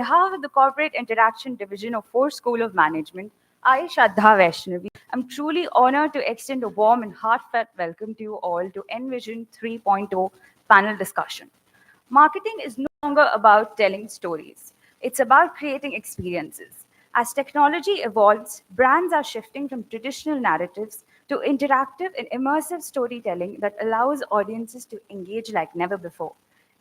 behalf of the Corporate Interaction Division of FORE School of Management, I, Shraddha Vaishnavi, am truly honored to extend a warm and heartfelt welcome to you all to Envision 3.0 panel discussion. Marketing is no longer about telling stories, it's about creating experiences. As technology evolves, brands are shifting from traditional narratives to interactive and immersive storytelling that allows audiences to engage like never before.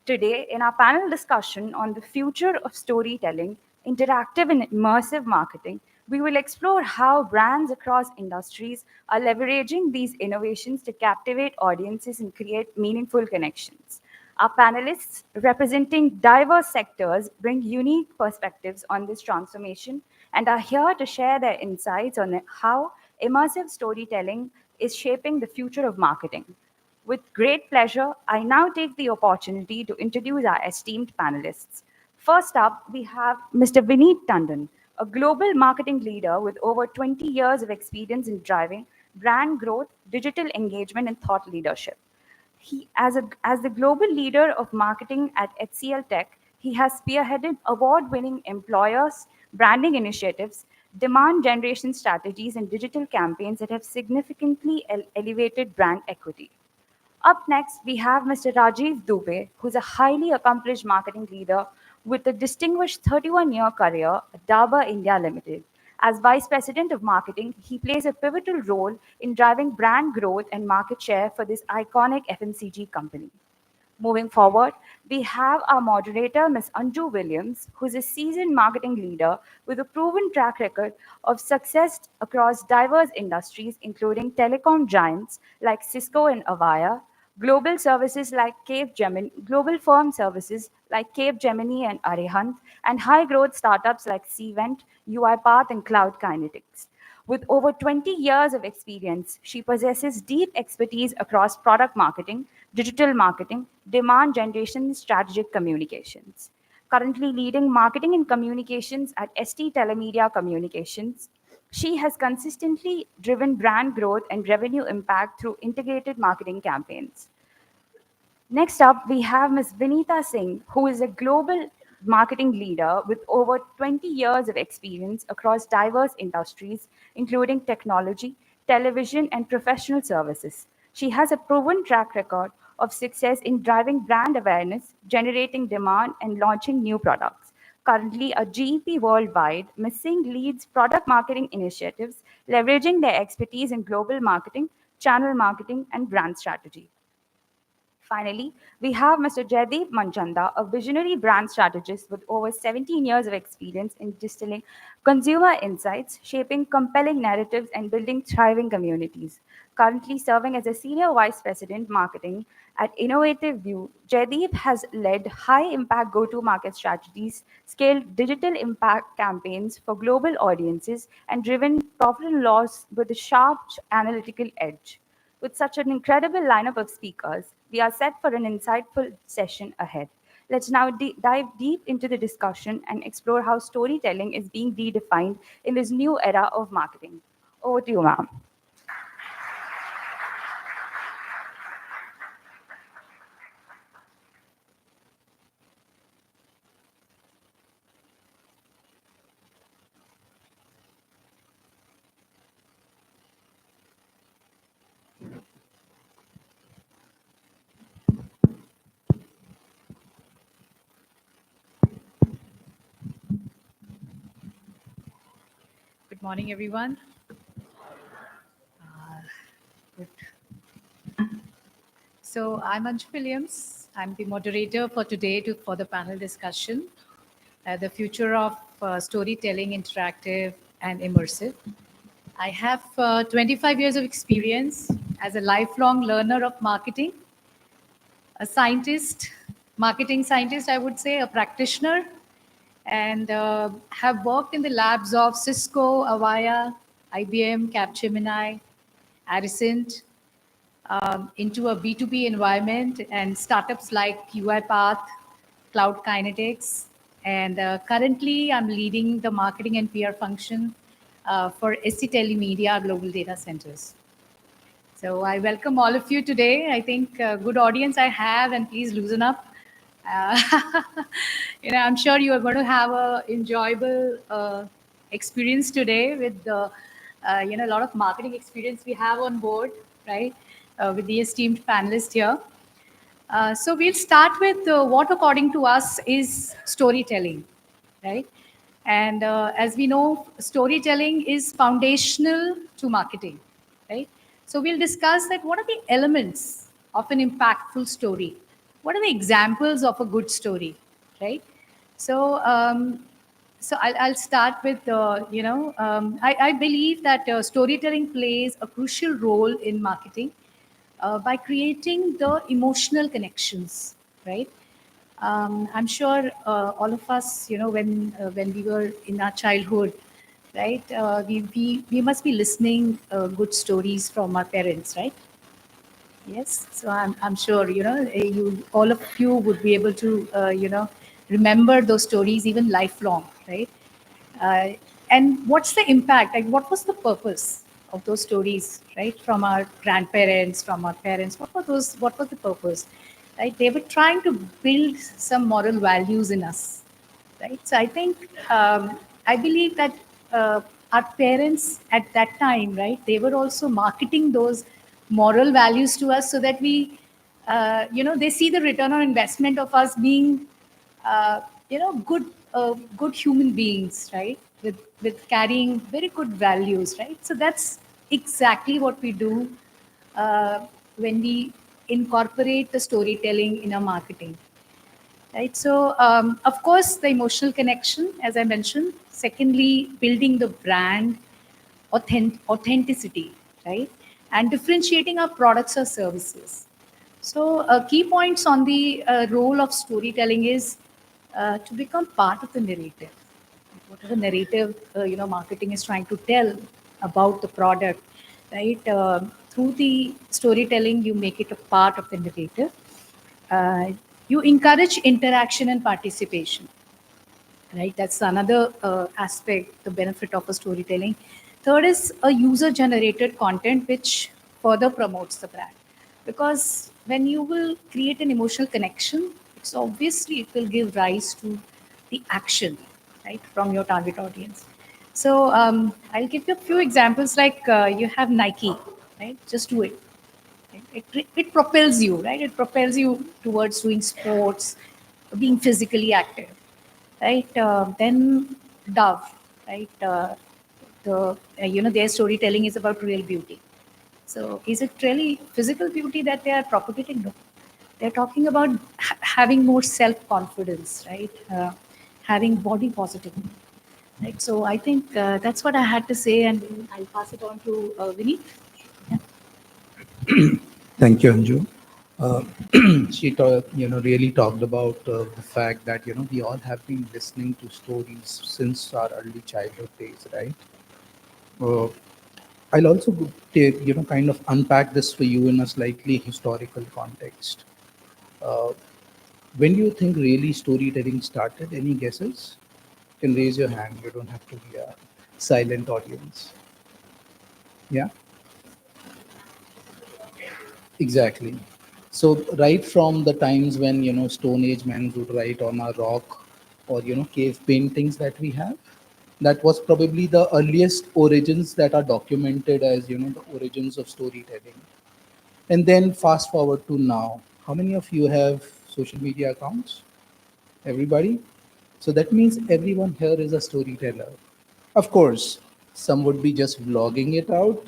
Today, in our panel discussion on the future of storytelling, interactive and immersive marketing, we will explore how brands across industries are leveraging these innovations to captivate audiences and create meaningful connections. Our panelists, representing diverse sectors, bring unique perspectives on this transformation and are here to share their insights on how immersive storytelling is shaping the future of marketing. With great pleasure, I now take the opportunity to introduce our esteemed panelists. First up, we have Mr. Vineet Tandon, a global marketing leader with over 20 years of experience in driving brand growth, digital engagement, and thought leadership. As the global leader of marketing at HCL Tech, he has spearheaded award-winning employers, branding initiatives, demand generation strategies, and digital campaigns that have significantly elevated brand equity. Up next, we have Mr. Rajiv Dubey, who's a highly accomplished marketing leader with a distinguished 31-year career at Dabur India Limited. As Vice President of Marketing, he plays a pivotal role in driving brand growth and market share for this iconic FMCG company. Moving forward, we have our moderator, Ms. Anju Williams, who's a seasoned marketing leader with a proven track record of success across diverse industries, including telecom giants like Cisco and Avaya, global services like global firm services like Cape Gemini and Arihant, and high-growth startups like Cvent, UiPath, and Cloud Kinetics. With over 20 years of experience, she possesses deep expertise across product marketing, digital marketing, demand generation, and strategic communications. Currently leading marketing and communications at ST Telemedia Communications, she has consistently driven brand growth and revenue impact through integrated marketing campaigns. Next up, we have Ms. Vinita Singh, who is a global marketing leader with over 20 years of experience across diverse industries, including technology, television, and professional services. She has a proven track record of success in driving brand awareness, generating demand, and launching new products. Currently a GEP worldwide, Ms. Singh leads product marketing initiatives, leveraging their expertise in global marketing, channel marketing, and brand strategy. Finally, we have Mr. Jaideep Manchanda, a visionary brand strategist with over 17 years of experience in distilling consumer insights, shaping compelling narratives, and building thriving communities. Currently serving as a Senior Vice President Marketing at Innovative View, Jaideep has led high-impact go-to-market strategies, scaled digital impact campaigns for global audiences, and driven profit and loss with a sharp analytical edge. With such an incredible lineup of speakers, we are set for an insightful session ahead. Let's now dive deep into the discussion and explore how storytelling is being redefined in this new era of marketing. Over to you, ma'am. Good morning, everyone. Good. So I'm Anju Williams. I'm the moderator for today for the panel discussion, the future of storytelling, interactive and immersive. I have 25 years of experience as a lifelong learner of marketing, a scientist, marketing scientist, I would say, a practitioner, and have worked in the labs of Cisco, Avaya, IBM, Capgemini, Arisent, into a B2B environment and startups like UiPath, Cloud Kinetics. And currently, I'm leading the marketing and PR function for ST Telemedia Global Data Centers. So I welcome all of you today. I think good audience I have, and please loosen up. Uh, I'm sure you are going to have a enjoyable experience today with the, a lot of marketing experience we have on board, right? With the esteemed panelists here. So we'll start with what, according to us, is storytelling, right? And as we know, storytelling is foundational to marketing, right? So we'll discuss that. What are the elements of an impactful story? What are the examples of a good story, right? So, I'll start with, I believe that storytelling plays a crucial role in marketing by creating the emotional connections, right? I'm sure all of us, when we were in our childhood, right, we must be listening good stories from our parents, right? Yes. So I'm sure, you, all of you would be able to, remember those stories even lifelong, right? Uh, and what's the impact? Like, what was the purpose of those stories, right? From our grandparents, from our parents, what were those? What was the purpose, right? They were trying to build some moral values in us, right? So I think, I believe that our parents at that time, right, they were also marketing those moral values to us so that we, they see the return on investment of us being, uh, good human beings, right? With carrying very good values, right? So that's exactly what we do when we incorporate the storytelling in our marketing, right? So, of course, the emotional connection, as I mentioned. Secondly, building the brand authenticity, right? And differentiating our products or services. So, key points on the role of storytelling is to become part of the narrative. Whatever narrative, marketing is trying to tell about the product, right? Through the storytelling, you make it a part of the narrative. uh, you encourage interaction and participation, right? That's another aspect, the benefit of a storytelling. Third is a user generated content which further promotes the brand, because when you will create an emotional connection, it's obviously it will give rise to the action, right, from your target audience. So I'll give you a few examples, like you have Nike, right? Just do it. It propels you, right? It propels you towards doing sports, being physically active, right? Then Dove, right? Their storytelling is about real beauty. So is it really physical beauty that they are propagating? No, they're talking about having more self confidence, right? Having body positivity, right? So I think that's what I had to say, and I'll pass it on to Vinny. Yeah. Thank you, Anju. Uh, really talked about the fact that we all have been listening to stories since our early childhood days, right? Uh, I'll also take kind of unpack this for you in a slightly historical context. Uh, when do you think really storytelling started? Any guesses? You can raise your hand. You don't have to be a silent audience. Yeah. Exactly. So right from the times when Stone Age men would write on a rock or cave paintings that we have, that was probably the earliest origins that are documented as the origins of storytelling. And then fast forward to now, how many of you have social media accounts? Everybody. So that means everyone here is a storyteller. Of course, some would be just vlogging it out.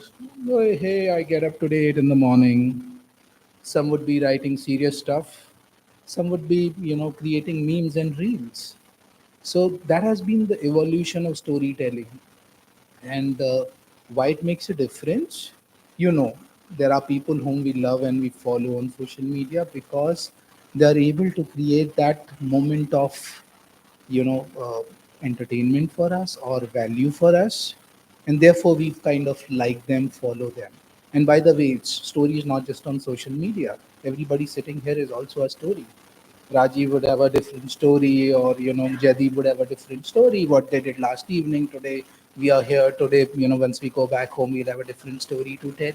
Oh, hey, I get up today 8 in the morning. Some would be writing serious stuff. Some would be creating memes and reels. So that has been the evolution of storytelling. And why it makes a difference, there are people whom we love and we follow on social media because they are able to create that moment of you know uh, entertainment for us or value for us, and therefore we kind of like them, follow them. And by the way, story is not just on social media. Everybody sitting here is also a story. Rajiv would have a different story, or Jadid would have a different story. What they did last evening, today we are here. Today, once we go back home, we'll have a different story to tell.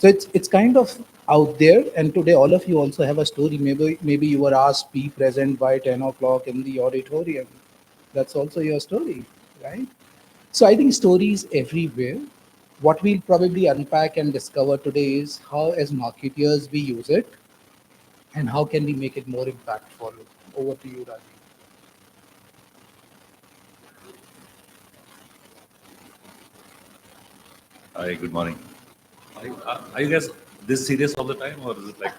So it's kind of out there. And today, all of you also have a story. Maybe you were asked be present by 10 o'clock in the auditorium. That's also your story, right? So I think stories everywhere. What we'll probably unpack and discover today is how, as marketeers, we use it, and how can we make it more impactful. Over to you, Rajiv. Hi, good morning. Are you guys this serious all the time, or is it like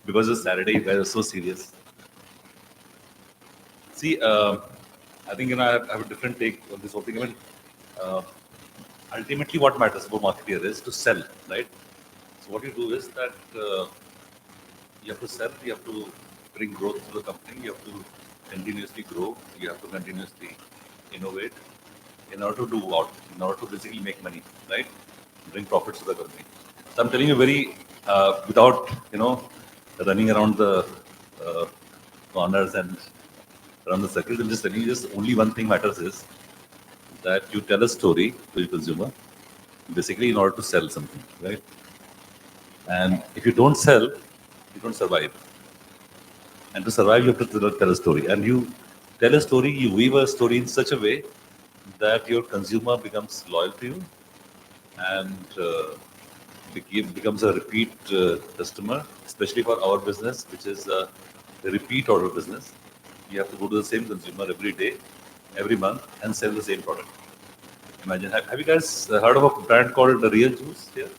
because it's Saturday, you guys are so serious? See, I think I have a different take on this whole thing. I mean, uh, ultimately, what matters for marketer is to sell, right? So what you do is that you have to sell, you have to bring growth to the company, you have to continuously grow, you have to continuously innovate in order to do what? In order to basically make money, right? Bring profits to the company. So I'm telling you very without running around the uh, corners and around the circles. I'm just telling you, just only one thing matters is that you tell a story to your consumer, basically in order to sell something, right? And if you don't sell, you don't survive. And to survive, you have to tell a story. And you tell a story, you weave a story in such a way that your consumer becomes loyal to you and becomes a repeat customer, especially for our business, which is a repeat order business. You have to go to the same consumer every day, every month, and sell the same product. Imagine, have you guys heard of a brand called the Real Juice here?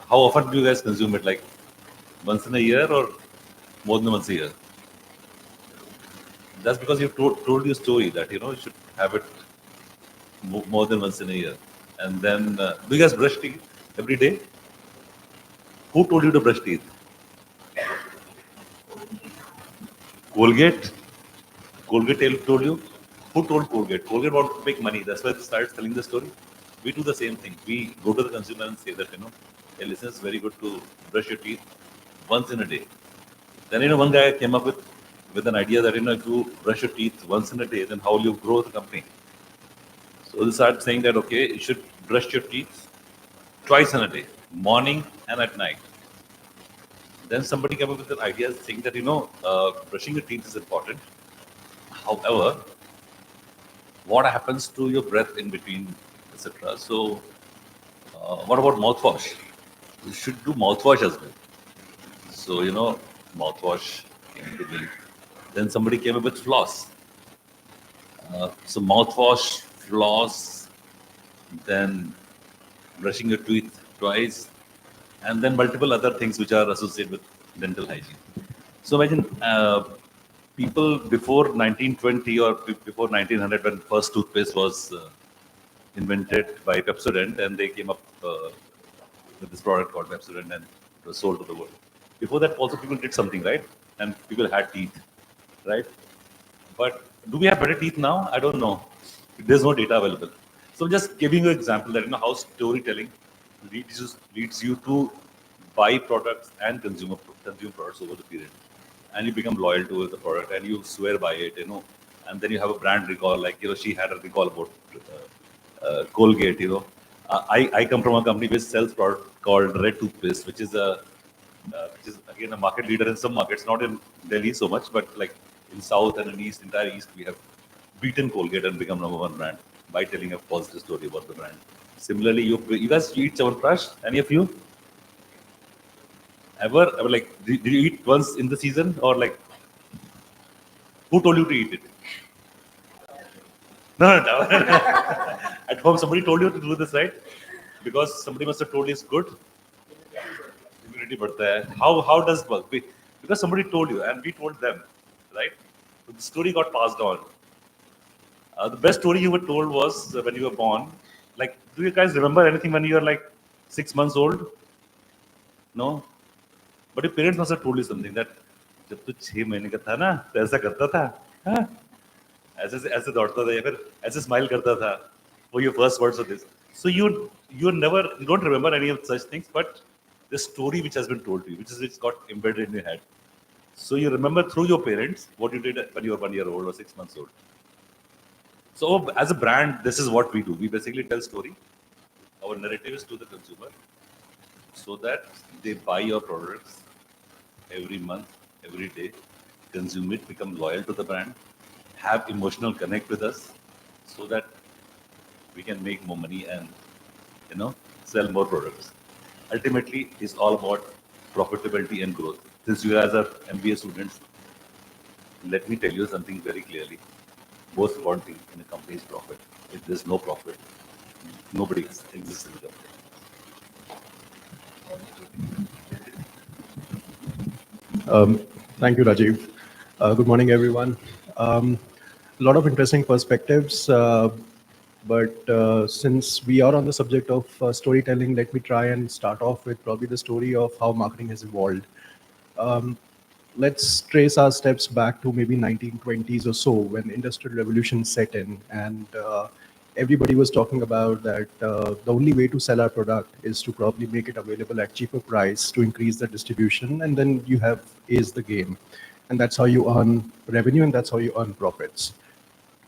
How often do you guys consume it? Like once in a year or more than once a year? That's because you told your story that you should have it more than once in a year. And then, do you guys brush teeth every day? Who told you to brush teeth? Colgate? Colgate told you? Who told Colgate? Colgate wanted to make money. That's why they started telling the story. We do the same thing. We go to the consumer and say that, hey, listen, it's very good to brush your teeth once in a day. Then, one guy came up with an idea that, if you brush your teeth once in a day, then how will you grow the company? So they started saying that, okay, you should brush your teeth twice in a day, morning and at night. Then somebody came up with an idea saying that, brushing your teeth is important. However, what happens to your breath in between, etc. So, what about mouthwash? You should do mouthwash as well. So, mouthwash came to me. Then somebody came up with floss. So, mouthwash, floss, then brushing your teeth twice, and then multiple other things which are associated with dental hygiene. So, imagine people before 1920 or before 1900, when first toothpaste was invented by Pepsodent, and they came up with this product called Pepsodent, and it was sold to the world. Before that, also people did something, right? And people had teeth, right? But do we have better teeth now? I don't know. There's no data available. So just giving you an example that how storytelling leads you to buy products and consume products over the period, and you become loyal to the product and you swear by it. And then you have a brand recall, like she had a recall about Colgate. I come from a company which sells product called Red Toothpaste, which is again a market leader in some markets, not in Delhi so much, but like in South and in East, entire East, we have beaten Colgate and become number one brand by telling a positive story about the brand. Similarly, you guys eat Chyawanprash? Any of you ever like did you eat once in the season, or like who told you to eat it? No, no, no. At home, somebody told you to do this, right? Because somebody must have told you it's good. Immunity बढ़ता है. How does it work? Because somebody told you and we told them, right? So the story got passed on. The best story you were told was when you were born. Like, do you guys remember anything when you were like 6 months old? No, but your parents must have told you something that जब तू 6 महीने का था ना तो ऐसा करता था, हाँ? ऐसे दौड़ता था या फिर ऐसे स्माइल करता था. For your first words of this. So you don't remember any of such things, but the story which has been told to you, which got embedded in your head. So you remember through your parents what you did when you were 1 year old or 6 months old. So as a brand, this is what we do. We basically tell story. Our narrative is to the consumer. so that they buy your products every month, every day, consume it, become loyal to the brand, have emotional connect with us, so that we can make more money and sell more products. Ultimately, it's all about profitability and growth. Since you guys are MBA students, let me tell you something very clearly. Most important thing in a company is profit. If there's no profit, nobody exists in the company. Thank you, Rajiv. Good morning, everyone. A lot of interesting perspectives, but since we are on the subject of storytelling, let me try and start off with probably the story of how marketing has evolved. Let's trace our steps back to maybe 1920s or so, when industrial revolution set in, and everybody was talking about that the only way to sell our product is to probably make it available at cheaper price to increase the distribution, and then you have is the game, and that's how you earn revenue, and that's how you earn profits.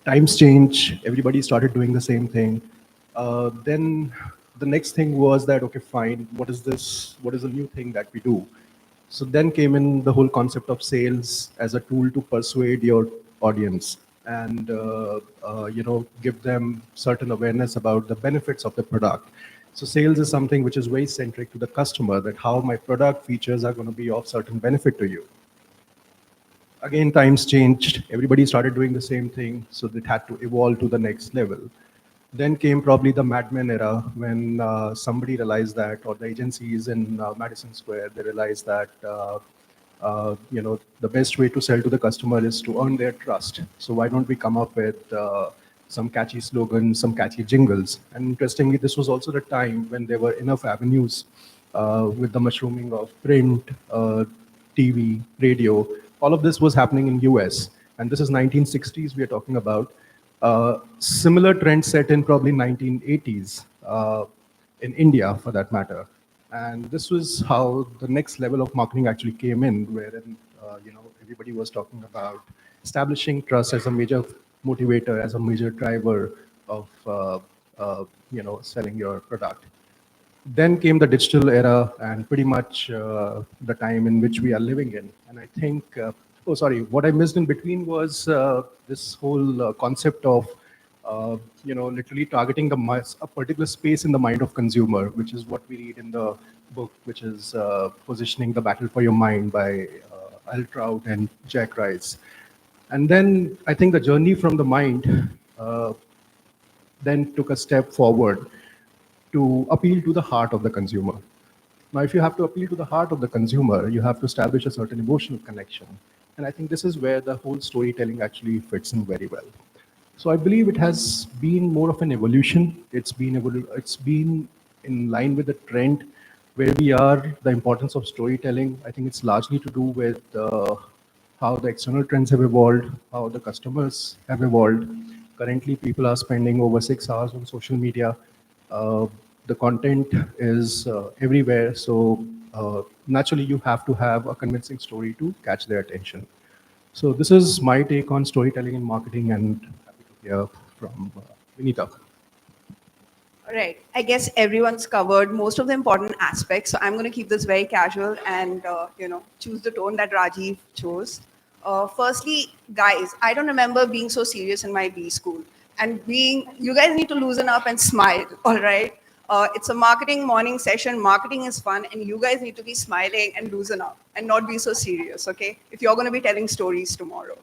Times change, everybody started doing the same thing. Then the next thing was that, okay, fine, what is this? What is the new thing that we do? So then came in the whole concept of sales as a tool to persuade your audience and give them certain awareness about the benefits of the product. So sales is something which is very centric to the customer, that how my product features are going to be of certain benefit to you. Again, times changed. Everybody started doing the same thing, so it had to evolve to the next level. Then came probably the Mad Men era, when somebody realized that, or the agencies in Madison Square, they realized that the best way to sell to the customer is to earn their trust. So why don't we come up with some catchy slogans, some catchy jingles? And interestingly, this was also the time when there were enough avenues with the mushrooming of print, TV, radio. All of this was happening in US, and this is 1960s we are talking about. Similar trend set in probably 1980s in India, for that matter. And this was how the next level of marketing actually came in, wherein everybody was talking about establishing trust as a major motivator, as a major driver of selling your product. Then came the digital era, and pretty much the time in which we are living in. And I think, what I missed in between was this whole concept of, literally targeting a particular space in the mind of consumer, which is what we read in the book, which is Positioning the Battle for Your Mind by Al Trout and Jack Rice. And then I think the journey from the mind then took a step forward to appeal to the heart of the consumer. Now, if you have to appeal to the heart of the consumer, you have to establish a certain emotional connection. And I think this is where the whole storytelling actually fits in very well. So I believe it has been more of an evolution. It's been in line with the trend where we are, the importance of storytelling. I think it's largely to do with how the external trends have evolved, how the customers have evolved. Currently, people are spending over 6 hours on social media. The content is everywhere, so naturally you have to have a convincing story to catch their attention. So this is my take on storytelling in marketing, and happy to hear from Vinita. All right. I guess everyone's covered most of the important aspects. So I'm going to keep this very casual and, choose the tone that Rajiv chose. Firstly, guys, I don't remember being so serious in my B school. And you guys need to loosen up and smile, all right? It's a marketing morning session. Marketing is fun, and you guys need to be smiling and loosen up and not be so serious, okay? If you're going to be telling stories tomorrow.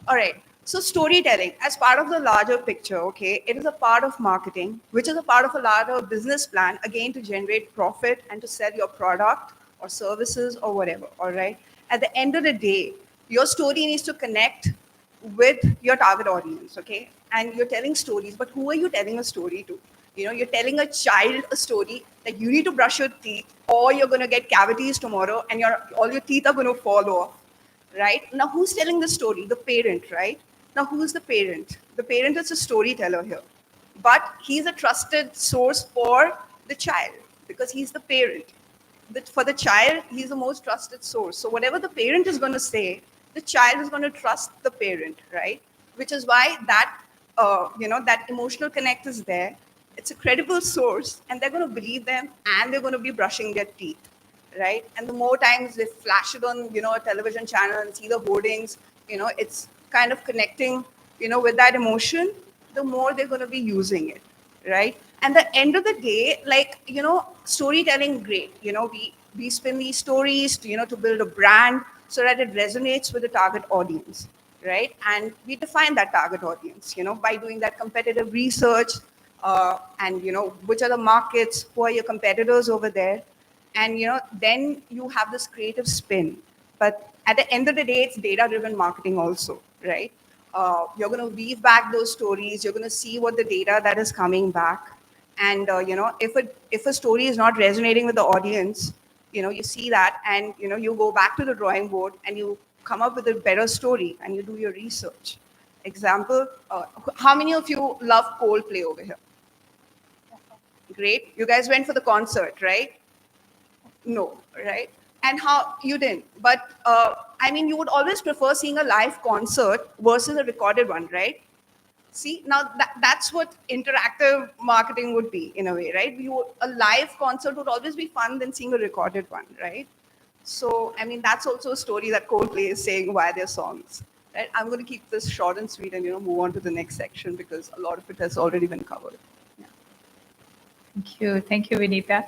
All right. So storytelling as part of the larger picture, okay, it is a part of marketing, which is a part of a larger business plan, again, to generate profit and to sell your product or services or whatever, all right? At the end of the day, your story needs to connect with your target audience, okay? And you're telling stories, but who are you telling a story to? You're telling a child a story that you need to brush your teeth or you're going to get cavities tomorrow and all your teeth are going to fall off, right? Now, who's telling the story? The parent, right? Now, who's the parent? The parent is a storyteller here, but he's a trusted source for the child because he's the parent. For the child, he's the most trusted source. So whatever the parent is going to say, the child is going to trust the parent, right? Which is why that, that emotional connect is there. it's a credible source, and they're going to believe them, and they're going to be brushing their teeth, right? And the more times they flash it on, a television channel and see the hoardings, it's kind of connecting, with that emotion, the more they're going to be using it, right? And the end of the day, like, storytelling, great. We spin these stories to build a brand so that it resonates with the target audience, right? And we define that target audience, by doing that competitive research, and, which are the markets, who are your competitors over there. And, then you have this creative spin. But at the end of the day, it's data-driven marketing also, right? You're going to weave back those stories. You're going to see what the data that is coming back. And, if a story is not resonating with the audience, you see that, and, you go back to the drawing board and you come up with a better story and you do your research. Example, how many of you love Coldplay over here? Great. You guys went for the concert, right? No, right? And how you didn't. But I mean, you would always prefer seeing a live concert versus a recorded one, right? See, now that's what interactive marketing would be in a way, right? A live concert would always be fun than seeing a recorded one, right? So, I mean, that's also a story that Coldplay is saying via their songs, right? I'm going to keep this short and sweet and, move on to the next section because a lot of it has already been covered. Thank you, Vinita.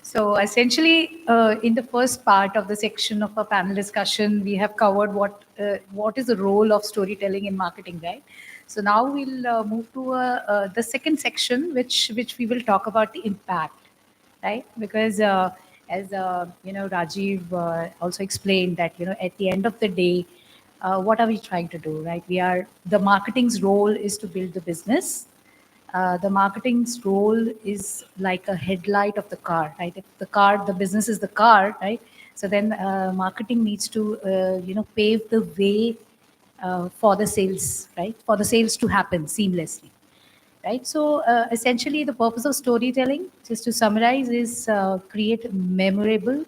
So essentially, in the first part of the section of our panel discussion, we have covered what is the role of storytelling in marketing, right? So now we'll move to the second section, which we will talk about the impact, right? Because as Rajiv also explained that at the end of the day, what are we trying to do, right? The marketing's role is to build the business. The marketing's role is like a headlight of the car, right? If the business is the car, right? So then marketing needs to, pave the way for the sales, right? For the sales to happen seamlessly, right? So essentially the purpose of storytelling, just to summarize, is create memorable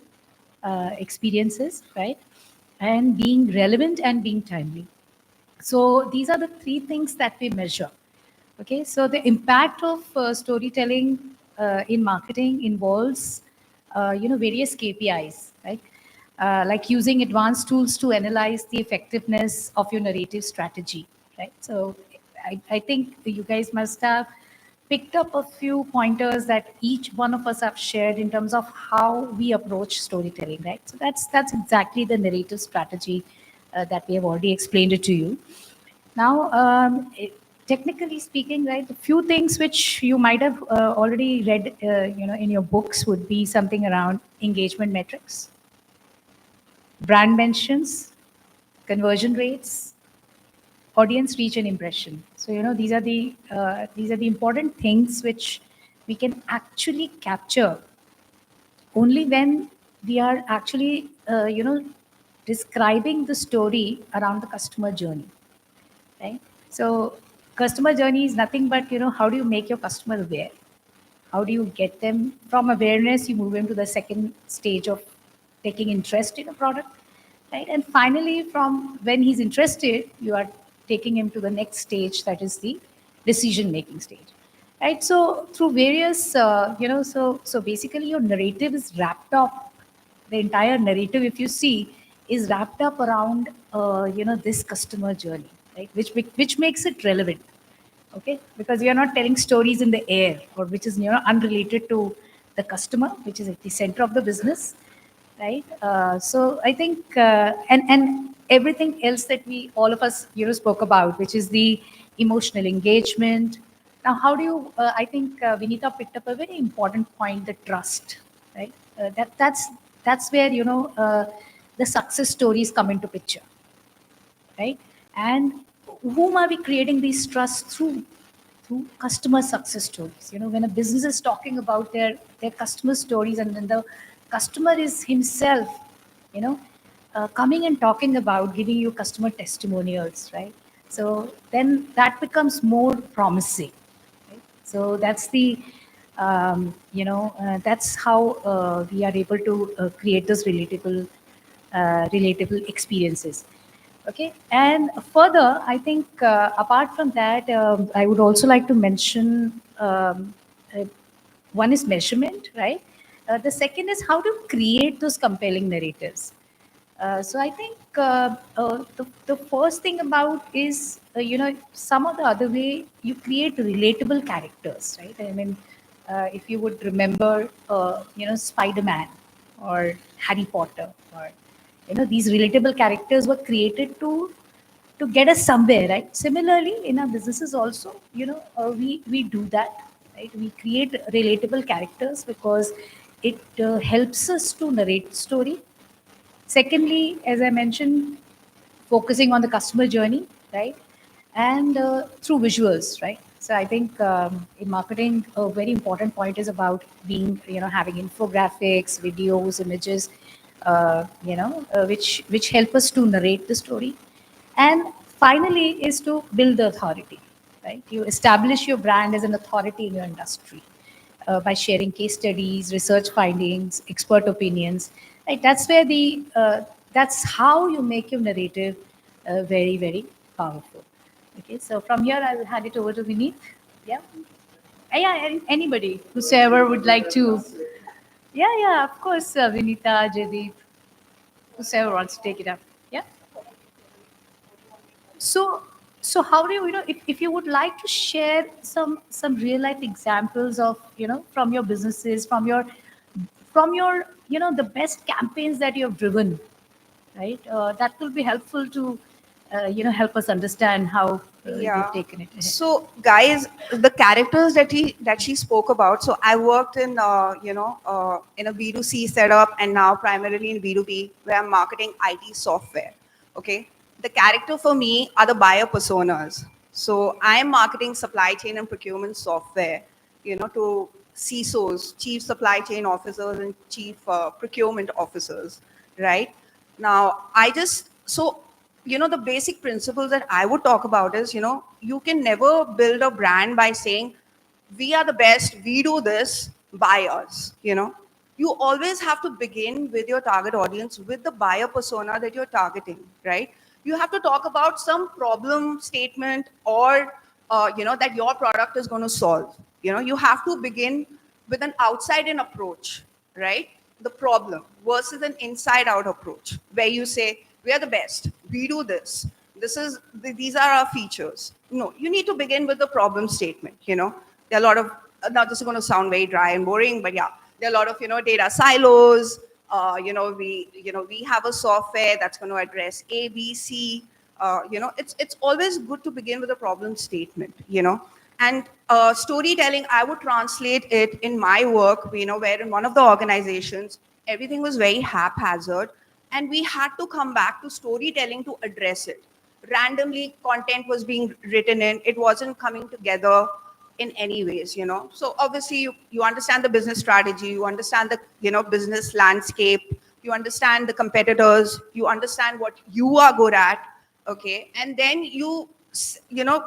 experiences, right? And being relevant and being timely. So these are the three things that we measure. Okay, so the impact of storytelling in marketing involves, various KPIs, right? Like using advanced tools to analyze the effectiveness of your narrative strategy, right? So I think you guys must have picked up a few pointers that each one of us have shared in terms of how we approach storytelling, right? So that's exactly the narrative strategy that we have already explained it to you. Now, technically speaking, right, a few things which you might have already read, in your books would be something around engagement metrics, brand mentions, conversion rates, audience reach and impression. So, these are the important things which we can actually capture only when we are actually, describing the story around the customer journey, right? So customer journey is nothing but, how do you make your customer aware? How do you get them from awareness? You move into the second stage of taking interest in a product, right? And finally, from when he's interested, you are taking him to the next stage, that is the decision-making stage, right? So through various, so basically your narrative is wrapped up. The entire narrative, if you see, is wrapped up around, this customer journey, right? Which makes it relevant. Okay, because we are not telling stories in the air, or which is unrelated to the customer, which is at the center of the business, right? So I think and everything else that we all of us spoke about, which is the emotional engagement. Now, how do you? I think Vinita picked up a very important point: the trust, right? That's where the success stories come into picture, right? And whom are we creating these trusts through? Through customer success stories. When a business is talking about their customer stories, and then the customer is himself, coming and talking about giving you customer testimonials, right? So then that becomes more promising, right? So that's the that's how we are able to create those relatable experiences. Okay, and further, I think apart from that, I would also like to mention one is measurement, right? The second is how to create those compelling narratives. So I think the first thing about is, some of the other way you create relatable characters, right? I mean, if you would remember, Spider-Man or Harry Potter, or, these relatable characters were created to get us somewhere, right? Similarly, in our businesses also, we do that, right? We create relatable characters because it helps us to narrate story. Secondly, as I mentioned, focusing on the customer journey, right? And through visuals, right? So I think in marketing, a very important point is about being, having infographics, videos, images, which help us to narrate the story. And finally, is to build the authority, right? You establish your brand as an authority in your industry by sharing case studies, research findings, expert opinions. Right? That's how you make your narrative very, very powerful. Okay, so from here I will hand it over to Vineet. Yeah, yeah, anybody, whosoever would like to. Yeah, yeah, of course, Vinita, Jaideep, whosoever wants to take it up. Yeah. So, so how do you, if you would like to share some real life examples of, from your businesses, from your, the best campaigns that you have driven, right? That will be helpful to, help us understand how you've Yeah. taken it ahead. So, guys, the characters that she spoke about. So, I worked in in a B2C setup, and now primarily in B2B, where I'm marketing IT software. Okay, the character for me are the buyer personas. So, I am marketing supply chain and procurement software, to CISOs, chief supply chain officers, and chief procurement officers, right? Now, the basic principle that I would talk about is, you can never build a brand by saying, we are the best, we do this, buy us. You always have to begin with your target audience, with the buyer persona that you're targeting, right? You have to talk about some problem statement, or, that your product is going to solve. You have to begin with an outside in approach, right? The problem versus an inside out approach, where you say, we are the best, we do this, these are our features. No, you need to begin with the problem statement. There are a lot of, now this is going to sound very dry and boring, but yeah, there are a lot of, data silos. We have a software that's going to address A, B, C. It's always good to begin with a problem statement. And storytelling, I would translate it in my work, where in one of the organizations, everything was very haphazard, and we had to come back to storytelling to address it. Randomly, content was being written in, it wasn't coming together in any ways. So obviously, you understand the business strategy, you understand the, business landscape, you understand the competitors, you understand what you are good at, okay? And then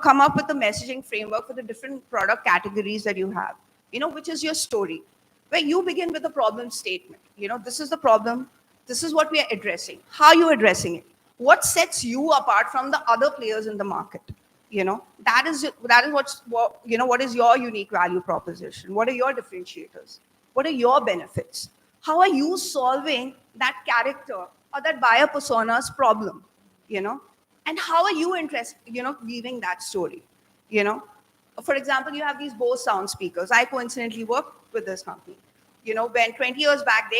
come up with the messaging framework for the different product categories that you have, which is your story, where you begin with a problem statement. This is the problem, this is what we are addressing, how are you addressing it, what sets you apart from the other players in the market. What is your unique value proposition, what are your differentiators, what are your benefits, how are you solving that character or that buyer persona's problem, you know and how are you interested, weaving that story. you know for example, you have these Bose sound speakers. I coincidentally worked with this company. When 20 years back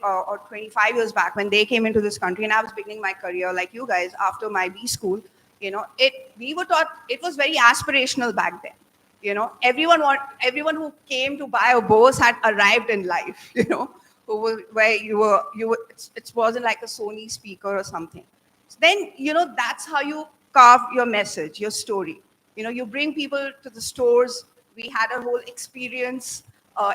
or 25 years back, when they came into this country, and I was beginning my career like you guys after my B school, we were taught, it was very aspirational back then. Everyone who came to buy a Bose had arrived in life. Where it wasn't like a Sony speaker or something. Then that's how you carve your message, your story. You bring people to the stores. We had a whole experience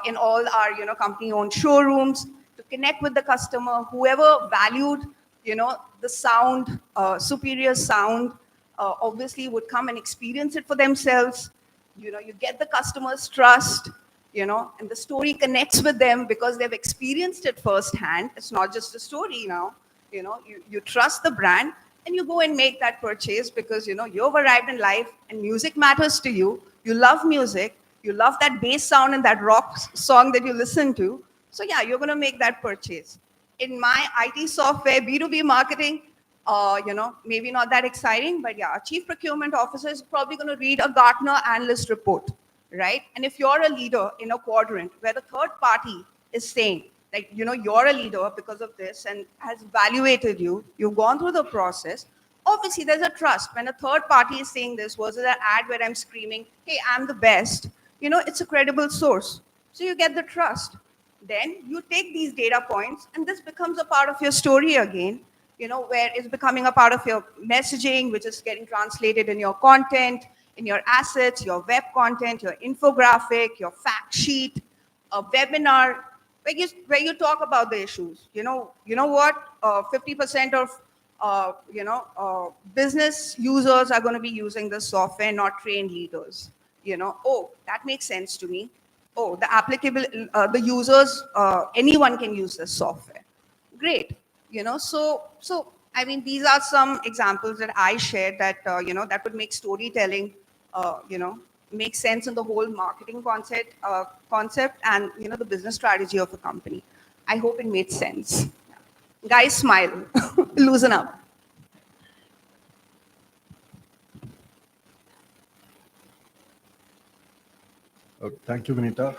in all our company owned showrooms to connect with the customer. Whoever valued the sound, superior sound, obviously would come and experience it for themselves. You get the customer's trust, and the story connects with them because they've experienced it firsthand. It's not just a story now. You trust the brand, and you go and make that purchase because you've arrived in life and music matters to you. You love music, you love that bass sound in that rock song that you listen to. So yeah, you're going to make that purchase. In my IT software, B2B marketing, maybe not that exciting, but yeah, a chief procurement officer is probably going to read a Gartner analyst report, right? And if you're a leader in a quadrant where the third party is saying, like, you're a leader because of this and has evaluated you, you've gone through the process, obviously there's a trust. When a third party is saying this versus an ad where I'm screaming, hey, I'm the best, it's a credible source. So you get the trust. Then you take these data points and this becomes a part of your story again, where it's becoming a part of your messaging, which is getting translated in your content, in your assets, your web content, your infographic, your fact sheet, a webinar, where you talk about the issues. You know what? 50% of business users are going to be using this software, not trained leaders. Oh, that makes sense to me. Oh, the users, anyone can use this software. Great. So I mean, these are some examples that I shared that that would make storytelling, make sense in the whole marketing concept and the business strategy of a company. I hope it made sense. Guys, smile, loosen up. Thank you, Vinita.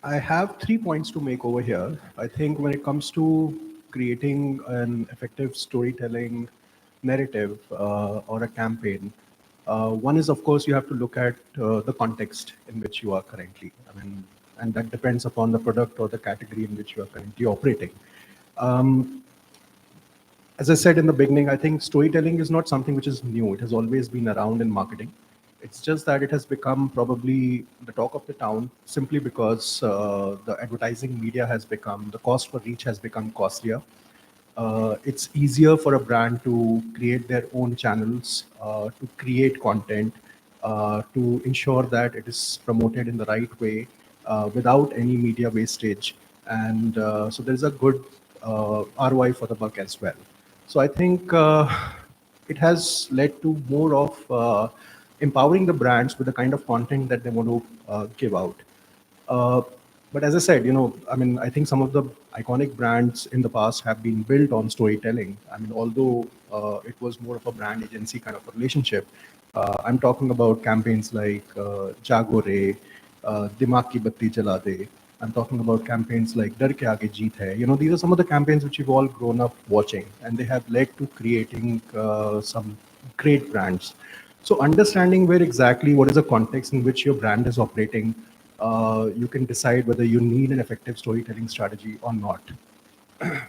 I have 3 points to make over here. I think when it comes to creating an effective storytelling narrative or a campaign, one is, of course, you have to look at the context in which you are currently. I mean, and that depends upon the product or the category in which you are currently operating. As I said in the beginning, I think storytelling is not something which is new. It has always been around in marketing. It's just that it has become probably the talk of the town simply because the advertising media has become, the cost for reach has become costlier. It's easier for a brand to create their own channels, to create content, to ensure that it is promoted in the right way without any media wastage. And so there's a good ROI for the buck as well. So I think it has led to more of empowering the brands with the kind of content that they want to give out. But as I said, I mean, I think some of the iconic brands in the past have been built on storytelling. I mean, although it was more of a brand agency kind of a relationship, I'm talking about campaigns like Jago Re, Dimag Ki Batti Jala De. I'm talking about campaigns like Dar Ke Aage Jeet Hai. These are some of the campaigns which we've all grown up watching, and they have led to creating some great brands. So understanding what is the context in which your brand is operating, you can decide whether you need an effective storytelling strategy or not.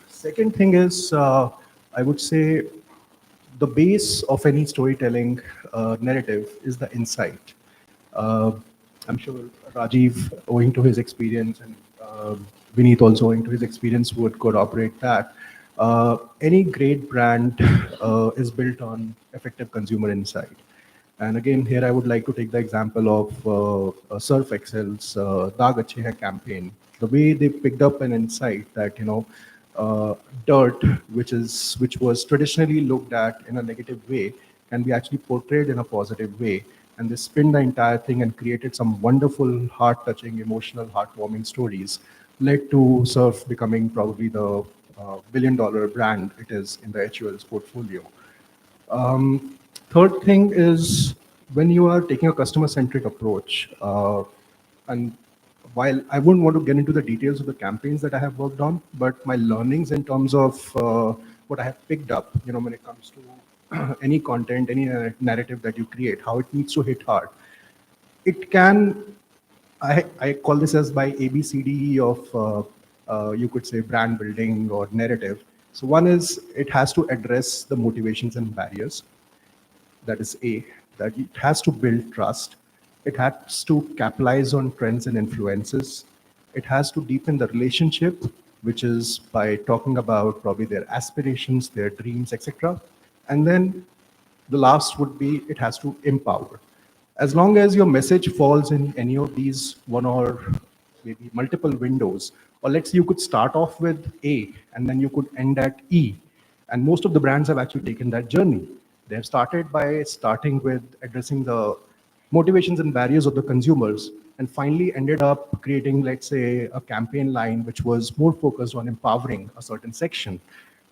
Second thing is, I would say the base of any storytelling narrative is the insight. I'm sure Rajiv, owing to his experience, and Vineet also owing to his experience, would corroborate that. Any great brand is built on effective consumer insight. And again, here I would like to take the example of Surf Excel's Daag Achhe Hai campaign. The way they picked up an insight that dirt, which was traditionally looked at in a negative way, can be actually portrayed in a positive way. And they spin the entire thing and created some wonderful, heart-touching, emotional, heartwarming stories, led to Surf becoming probably the billion-dollar brand it is in the HUL's portfolio. Third thing is when you are taking a customer-centric approach, and while I wouldn't want to get into the details of the campaigns that I have worked on, but my learnings in terms of what I have picked up, when it comes to any content, any narrative that you create, how it needs to hit hard. It can, I call this as by ABCDE of, you could say, brand building or narrative. So one is it has to address the motivations and barriers. That is A, that it has to build trust. It has to capitalize on trends and influences. It has to deepen the relationship, which is by talking about probably their aspirations, their dreams, etc. And then the last would be it has to empower. As long as your message falls in any of these one or maybe multiple windows, or let's say you could start off with A and then you could end at E. And most of the brands have actually taken that journey. They have started by starting with addressing the motivations and barriers of the consumers, and finally ended up creating, let's say, a campaign line which was more focused on empowering a certain section.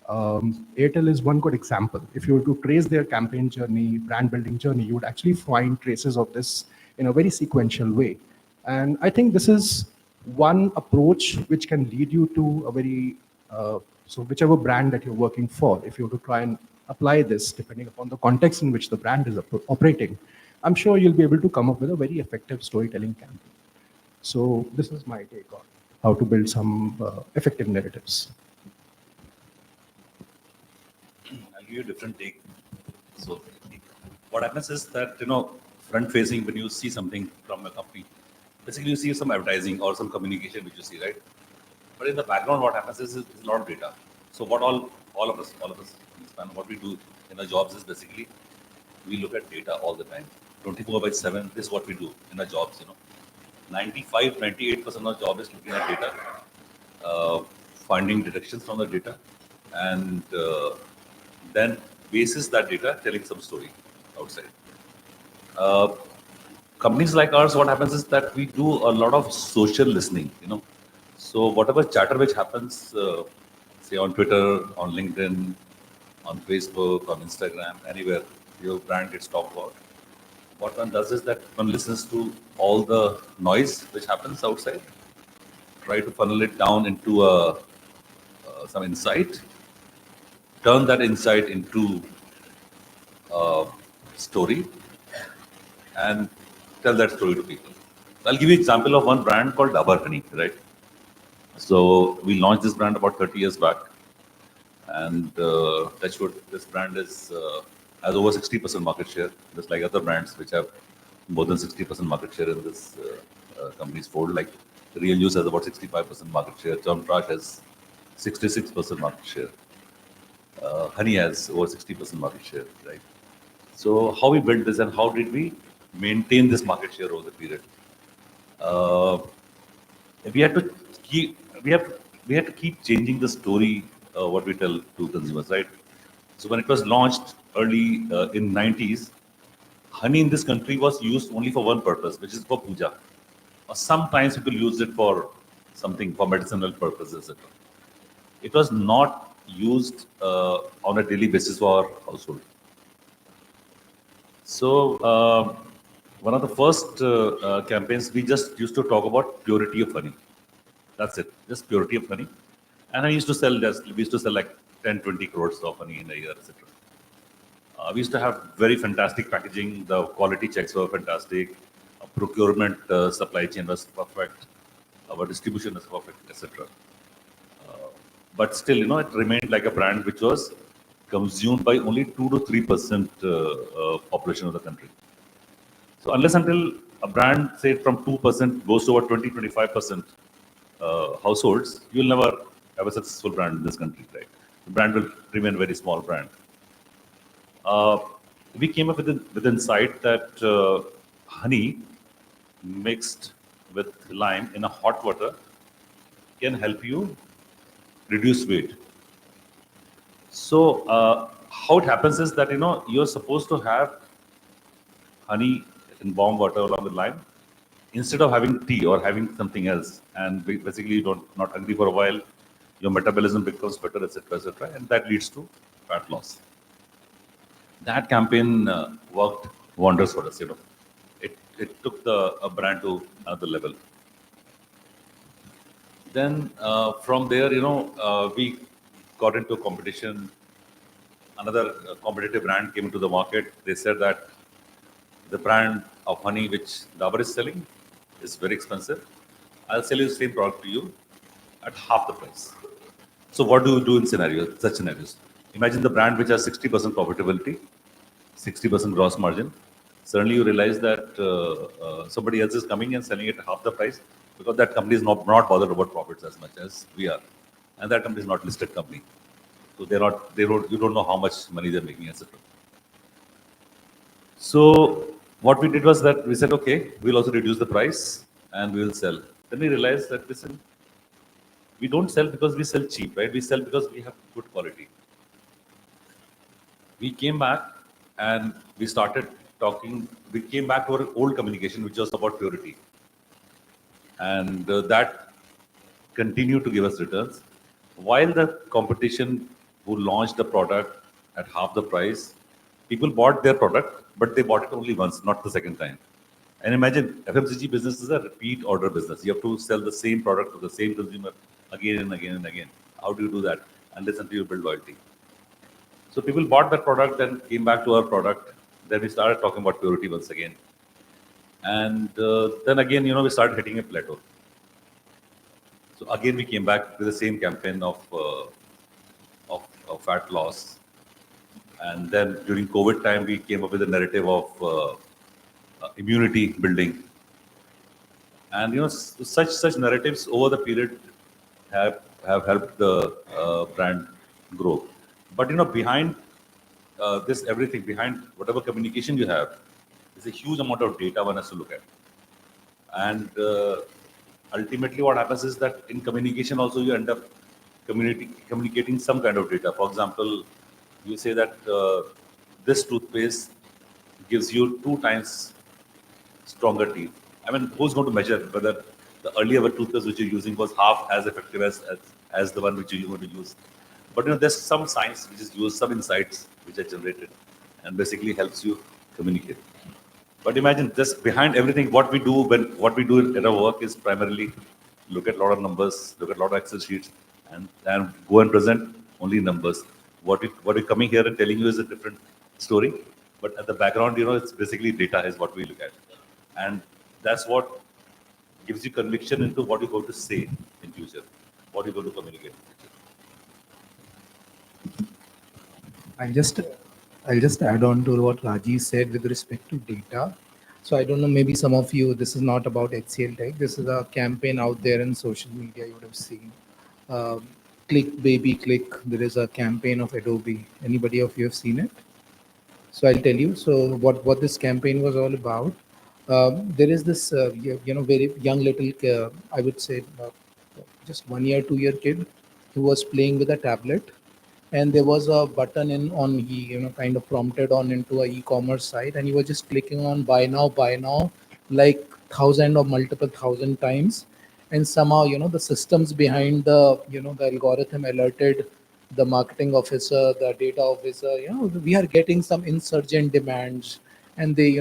Airtel is one good example. If you were to trace their campaign journey, brand building journey, you would actually find traces of this in a very sequential way. And I think this is one approach which can lead you to a very, so whichever brand that you're working for, if you were to try and apply this, depending upon the context in which the brand is operating, I'm sure you'll be able to come up with a very effective storytelling campaign. So this is my take on how to build some effective narratives. I'll give you a different take. So what happens is that, front facing, when you see something from a company, basically you see some advertising or some communication which you see, right? But in the background, what happens is a lot of data. So what all of us, what we do in our jobs is basically we look at data all the time. 24/7, this is what we do in our jobs, 95, 98% of job is looking at data, finding detections from the data, and then basis that data, telling some story outside. Companies like ours, what happens is that we do a lot of social listening, So whatever chatter which happens, say on Twitter, on LinkedIn, on Facebook, on Instagram, anywhere your brand gets talked about, what one does is that one listens to all the noise which happens outside, try to funnel it down into some insight, turn that insight into a story, and tell that story to people. I'll give you an example of one brand called Dabur Honey, right? So we launched this brand about 30 years back, and that's what this brand is has over 60% market share, just like other brands which have more than 60% market share in this company's fold. Like Real Juice has about 65% market share. Chyawanprash has 66% market share. Honey has over 60% market share, right? So how we built this and how did we maintain this market share over the period? We had to keep changing the story what we tell to consumers, right? So when it was launched early in 90s, honey in this country was used only for one purpose, which is for puja. Or sometimes people used it for something for medicinal purposes, etc. It was not used on a daily basis for household. So one of the first campaigns, we just used to talk about purity of honey. That's it, just purity of honey. And we used to sell like 10, 20 crores of honey in a year, etc. We used to have very fantastic packaging. The quality checks were fantastic. Procurement supply chain was perfect. Our distribution was perfect, etc. But still, it remained like a brand which was consumed by only 2 to 3% population of the country. So unless until a brand, say from 2% goes to over 20, 25% households, you'll never have a successful brand in this country, right? The brand will remain a very small brand. We came up with insight that honey mixed with lime in a hot water can help you reduce weight. So how it happens is that you're supposed to have honey in warm water along with lime instead of having tea or having something else, and basically you not hungry for a while, your metabolism becomes better, etc., and that leads to fat loss. That campaign worked wonders for us. It took a brand to another level. Then from there, we got into competition. Another competitive brand came into the market. They said that the brand of honey which Dabur is selling is very expensive. I'll sell you the same product to you at half the price. So what do you do in such scenarios? Imagine the brand which has 60% profitability, 60% gross margin. Suddenly you realize that somebody else is coming and selling it at half the price because that company is not bothered about profits as much as we are. And that company is not listed company. So you don't know how much money they're making, etc. So what we did was that we said, okay, we'll also reduce the price and we will sell. Then we realized that, listen, we don't sell because we sell cheap, right? We sell because we have good quality. We came back and we started we came back to our old communication, which was about purity. And that continued to give us returns. While the competition who launched the product at half the price, people bought their product, but they bought it only once, not the second time. And imagine, FMCG business is a repeat order business. You have to sell the same product to the same consumer again and again and again. How do you do that? Unless until you build loyalty. So people bought that product and came back to our product. Then we started talking about purity once again. And then again, we started hitting a plateau. So again, we came back with the same campaign of fat loss. And then during COVID time, we came up with a narrative of immunity building. And such narratives over the period have helped the brand grow. But behind this everything, behind whatever communication you have, is a huge amount of data one has to look at. And ultimately, what happens is that in communication also you end up communicating some kind of data. For example, you say that this toothpaste gives you 2 times stronger teeth. I mean, who's going to measure whether the earlier toothpaste which you're using was half as effective as the one which you're going to use? But there's some science which is used, some insights which are generated, and basically helps you communicate. But imagine, just behind everything, what we do in our work is primarily look at a lot of numbers, look at a lot of Excel sheets, and go and present only numbers. What we're coming here and telling you is a different story, but at the background, it's basically data is what we look at, and that's what gives you conviction into what you're going to say in future, what you're going to communicate in future. I'll just add on to what Raji said with respect to data. So I don't know, maybe some of you, this is not about HCL Tech. This is a campaign out there in social media you would have seen. Click, baby, click. There is a campaign of Adobe. Anybody of you have seen it? So I'll tell you. So what this campaign was all about. There is this, very young little, I would say, just 1 year, 2 year kid who was playing with a tablet, and there was a button he kind of prompted on into a e-commerce site, and he was just clicking on buy now, like 1,000 or multiple 1,000 times, and somehow the systems behind the the algorithm alerted the marketing officer, the data officer, we are getting some insurgent demands, and they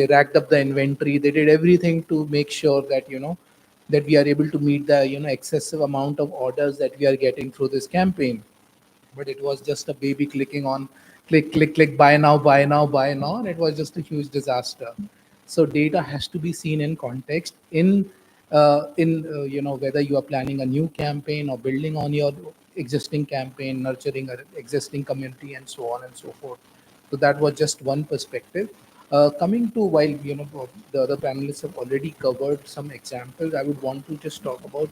racked up the inventory. They did everything to make sure that that we are able to meet the excessive amount of orders that we are getting through this campaign. But it was just a baby clicking on click, buy now, and it was just a huge disaster. So data has to be seen in context, in whether you are planning a new campaign or building on your existing campaign, nurturing an existing community, and so on and so forth. So that was just one perspective. Coming to, while the other panelists have already covered some examples, I would want to just talk about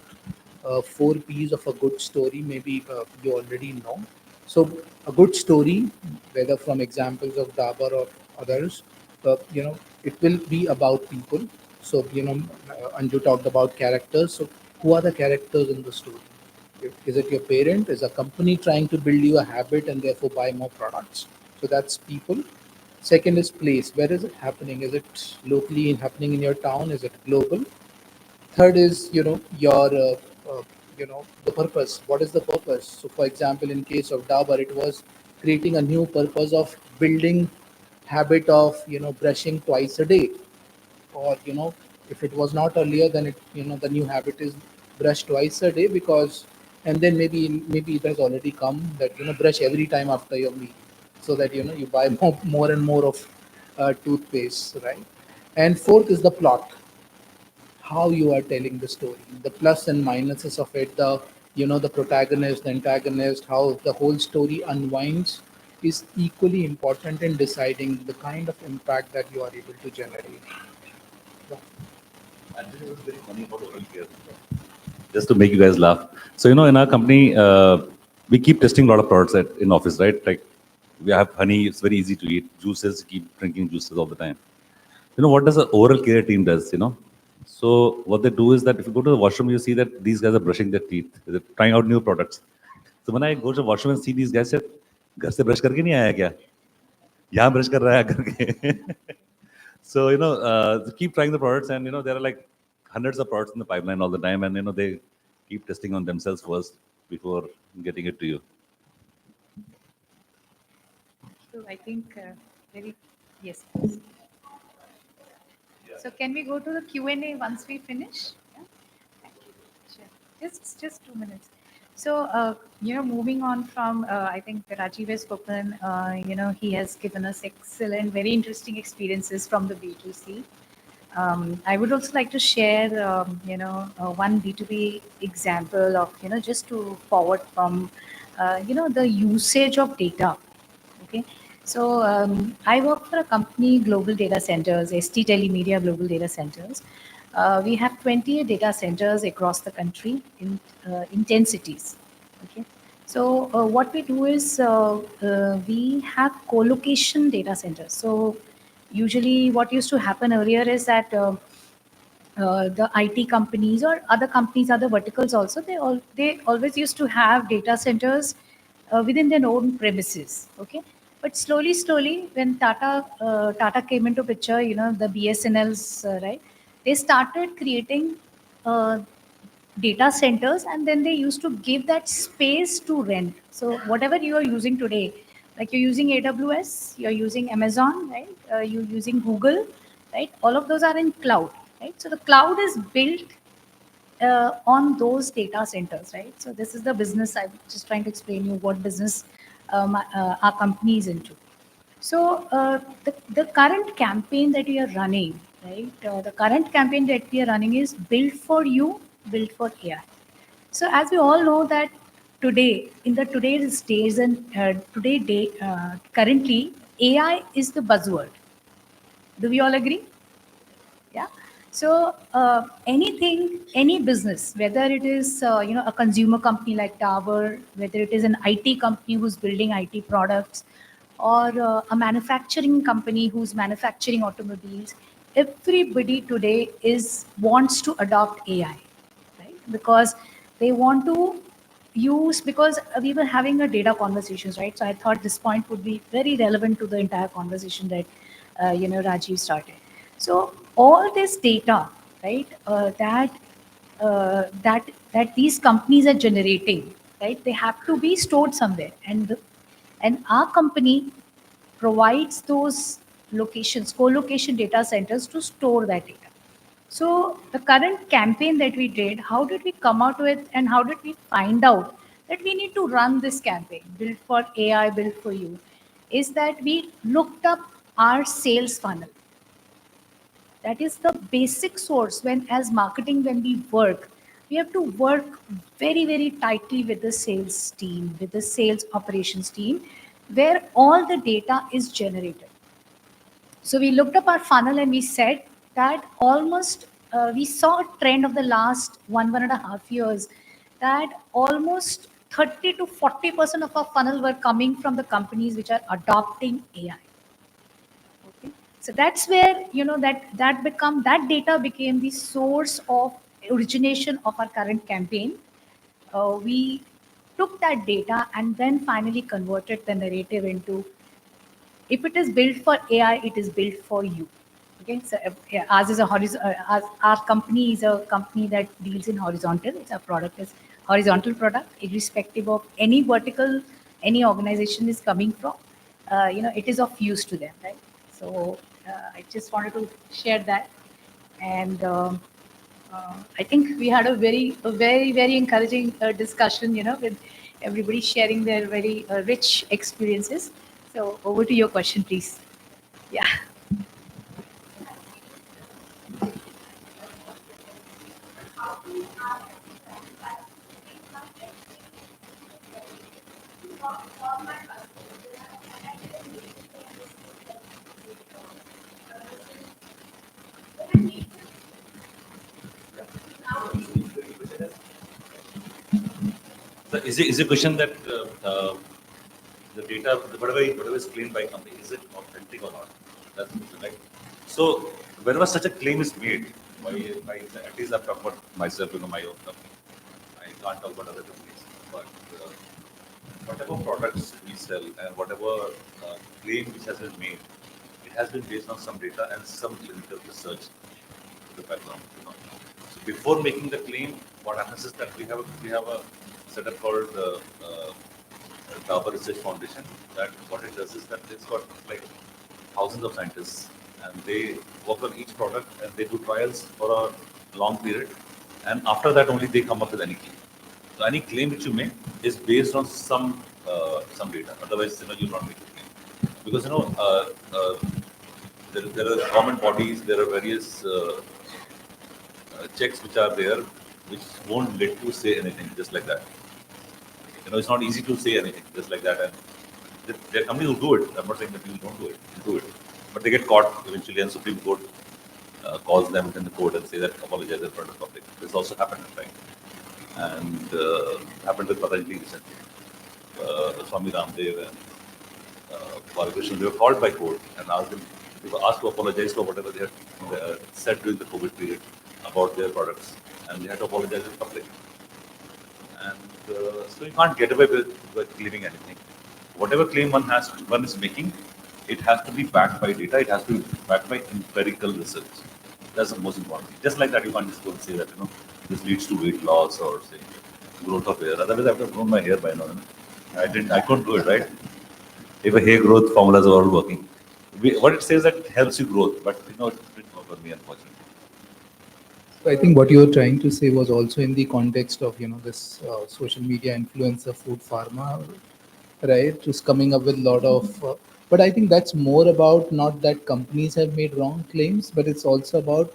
4 P's of a good story. Maybe you already know. So a good story, whether from examples of Dabur or others, it will be about people. So Anju talked about characters. So who are the characters in the story? Is it your parent? Is a company trying to build you a habit and therefore buy more products? So that's people. Second is place. Where is it happening? Is it locally happening in your town? Is it global? Third is your the purpose. What is the purpose? So for example, in case of Dabur, it was creating a new purpose of building habit of brushing twice a day, or if it was not earlier, then it the new habit is brush twice a day, because, and then maybe it has already come that brush every time after your meal, so that you buy more and more of toothpaste, right? And fourth is the plot, how you are telling the story, the plus and minuses of it, the the protagonist, the antagonist, how the whole story unwinds is equally important in deciding the kind of impact that you are able to generate. And this is very funny about oral care. Just to make you guys laugh. So, in our company, we keep testing a lot of products in office, right? Like we have honey, it's very easy to eat. Juices, keep drinking juices all the time. What does the oral care team does, So what they do is that if you go to the washroom, you see that these guys are brushing their teeth. They're trying out new products. So when I go to the washroom and see these guys, say, घर से brush करके नहीं आया क्या? यहाँ brush कर रहा है करके. So keep trying the products, and there are like hundreds of products in the pipeline all the time, and they keep testing on themselves first before getting it to you. So I think very yes. Please. So can we go to the Q&A once we finish? Yeah? Thank you. Sure. Just 2 minutes. So moving on from I think Rajiv has spoken. He has given us excellent, very interesting experiences from the B2C. I would also like to share, one B2B example of, just to forward from, the usage of data. Okay. So I work for a company, Global Data Centers, ST Telemedia Global Data Centers. We have 28 data centers across the country in 10 cities. Okay. So what we do is we have co-location data centers. So usually what used to happen earlier is that the IT companies or other companies, other verticals also, they always used to have data centers within their own premises. Okay, but slowly, when Tata came into picture, the BSNLs, right? They started creating uh, data centers, and then they used to give that space to rent. So whatever you are using today, like you're using AWS, you're using Amazon, right? You're using Google, right? All of those are in cloud, right? So the cloud is built on those data centers, right? So this is the business. I'm just trying to explain you what business our company is into. So the current campaign that we are running, right? The current campaign that we are running is built for you, built for AI. So as we all know that today, in the today's days and currently, AI is the buzzword. Do we all agree? Yeah. So anything, any business, whether it is a consumer company like Tower, whether it is an IT company who's building IT products, or a manufacturing company who's manufacturing automobiles, everybody today is wants to adopt AI, right? Because they want to use, because we were having a data conversations, right? So I thought this point would be very relevant to the entire conversation that Rajiv started. So all this data, right, that these companies are generating, right, they have to be stored somewhere, and our company provides those locations, co-location data centers to store that data. So the current campaign that we did, how did we come out with, and how did we find out that we need to run this campaign, built for AI, built for you, is that we looked up our sales funnel. That is the basic source. When as marketing, when we work, we have to work very, very tightly with the sales team, with the sales operations team, where all the data is generated. So we looked up our funnel and we said that almost we saw a trend of the last 1.5 years, that almost 30 to 40% of our funnel were coming from the companies which are adopting AI. Okay. So that's where that data became the source of origination of our current campaign. We took that data and then finally converted the narrative into, if it is built for AI, it is built for you. Okay, so yeah, ours is a our company is a company that deals in horizontal. It's a product is horizontal product, irrespective of any vertical any organization is coming from. It is of use to them, right? So I just wanted to share that, and I think we had a very encouraging discussion. With everybody sharing their very rich experiences. So over to your question, please. Yeah. So is a question that the data, whatever is claimed by company, is it authentic or not? That's the question, right? So whenever such a claim is made, at least I've talked about myself, my own company. I can't talk about other companies, but whatever products we sell and whatever claim which has been made, it has been based on some data and some clinical research in the background. So before making the claim, what happens is that we have a setup called Dabur Research Foundation. That what it does is that it's got like thousands of scientists, and they work on each product and they do trials for a long period, and after that only they come up with any claim. So any claim which you make is based on some data. Otherwise, you'll not make a claim because there are government bodies, there are various checks which are there, which won't let you say anything just like that. It's not easy to say anything just like that. And there are companies who do it. I'm not saying that you don't do it. You do it, but they get caught eventually, and Supreme Court calls them in the court and say that apologize in front of the public. This also happened in time, and happened with Patanjali recently. Swami Ramdev and Balakrishnan, they were called by court and they were asked to apologize for whatever they had said during the COVID period about their products, and they had to apologize in public. And so you can't get away with claiming anything. Whatever claim one is making, it has to be backed by data. It has to be backed by empirical research. That's the most important thing. Just like that, you can't just go and say that this leads to weight loss or say growth of hair. Otherwise, I would have grown my hair by now. I couldn't do it, right? If a hair growth formulas are all working, what it says that it helps you growth, but it didn't work for me, unfortunately. So I think what you were trying to say was also in the context of this social media influencer food pharma, right? Just coming up with a lot of, but I think that's more about not that companies have made wrong claims, but it's also about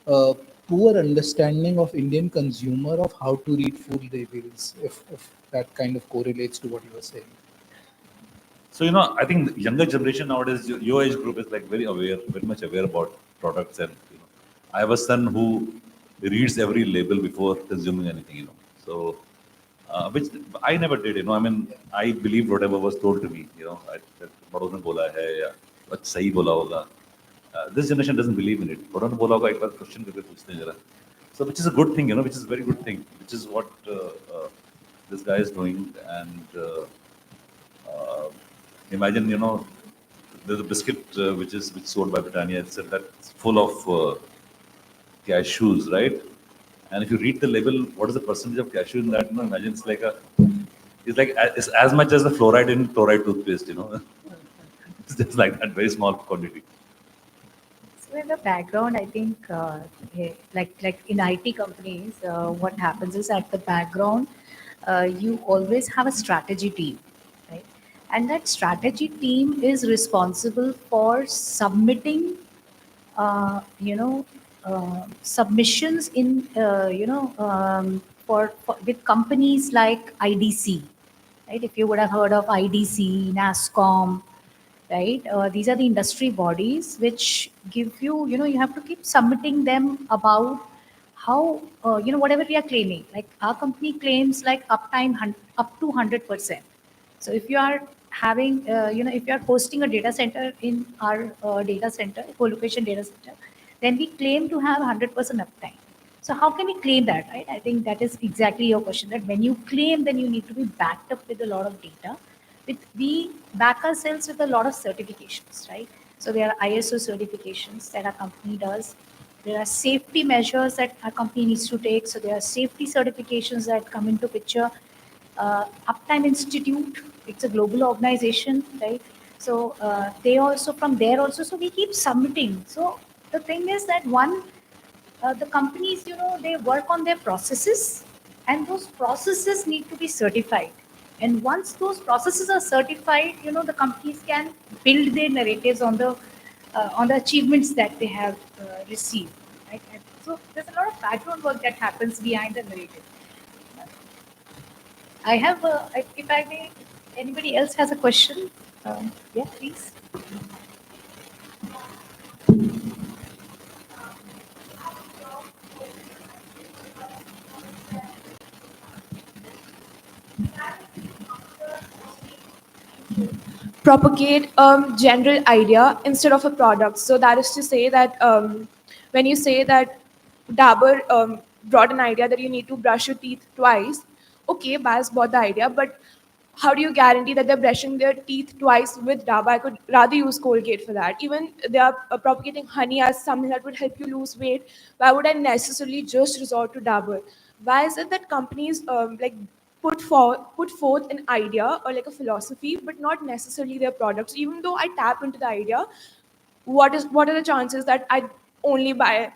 uh, poor understanding of Indian consumer of how to read food labels. If that kind of correlates to what you were saying. So, I think the younger generation nowadays, your age group is like very much aware about products. And, I have a son who reads every label before consuming anything. So, which I never did, I mean, I believed whatever was told to me, that बड़ों ने बोला है या कुछ सही बोला होगा. This generation doesn't believe in it. बड़ों ने बोला होगा एक बार question करके पूछते हैं जरा. So, which is a good thing, which is a very good thing, which is what this guy is doing. And imagine, there's a biscuit which sold by Britannia. It's that's full of cashews, right? And if you read the label, what is the percentage of cashew in that? Imagine it's as much as the fluoride in chloride toothpaste. It's just like that, very small quantity. So in the background, I think, like in IT companies, what happens is at the background, you always have a strategy team, right? And that strategy team is responsible for submitting, submissions in, for with companies like IDC, right? If you would have heard of IDC, NASCOM, right? These are the industry bodies which give you, you have to keep submitting them about how, whatever we are claiming. Like our company claims like uptime up to 100%. So if you are having, if you are hosting a data center in our data center, co-location data center, then we claim to have 100% uptime. So how can we claim that, right? I think that is exactly your question, that when you claim, then you need to be backed up with a lot of data. We back ourselves with a lot of certifications, right? So there are ISO certifications that our company does. There are safety measures that our company needs to take. So there are safety certifications that come into picture. Uptime Institute, it's a global organization, right? So they also, from there also, so we keep submitting. So the thing is that the companies, they work on their processes, and those processes need to be certified. And once those processes are certified, the companies can build their narratives on the achievements that they have received. Right? And so there's a lot of background work that happens behind the narrative. I have, if I may, anybody else has a question? Yeah, please. Propagate a general idea instead of a product. So that is to say that when you say that Dabur brought an idea that you need to brush your teeth twice, okay, Baz bought the idea, but how do you guarantee that they're brushing their teeth twice with Dabur? I could rather use Colgate for that. Even they are propagating honey as something that would help you lose weight. Why would I necessarily just resort to Dabur? Why is it that companies put forth an idea or like a philosophy, but not necessarily their products? Even though I tap into the idea, what are the chances that I only buy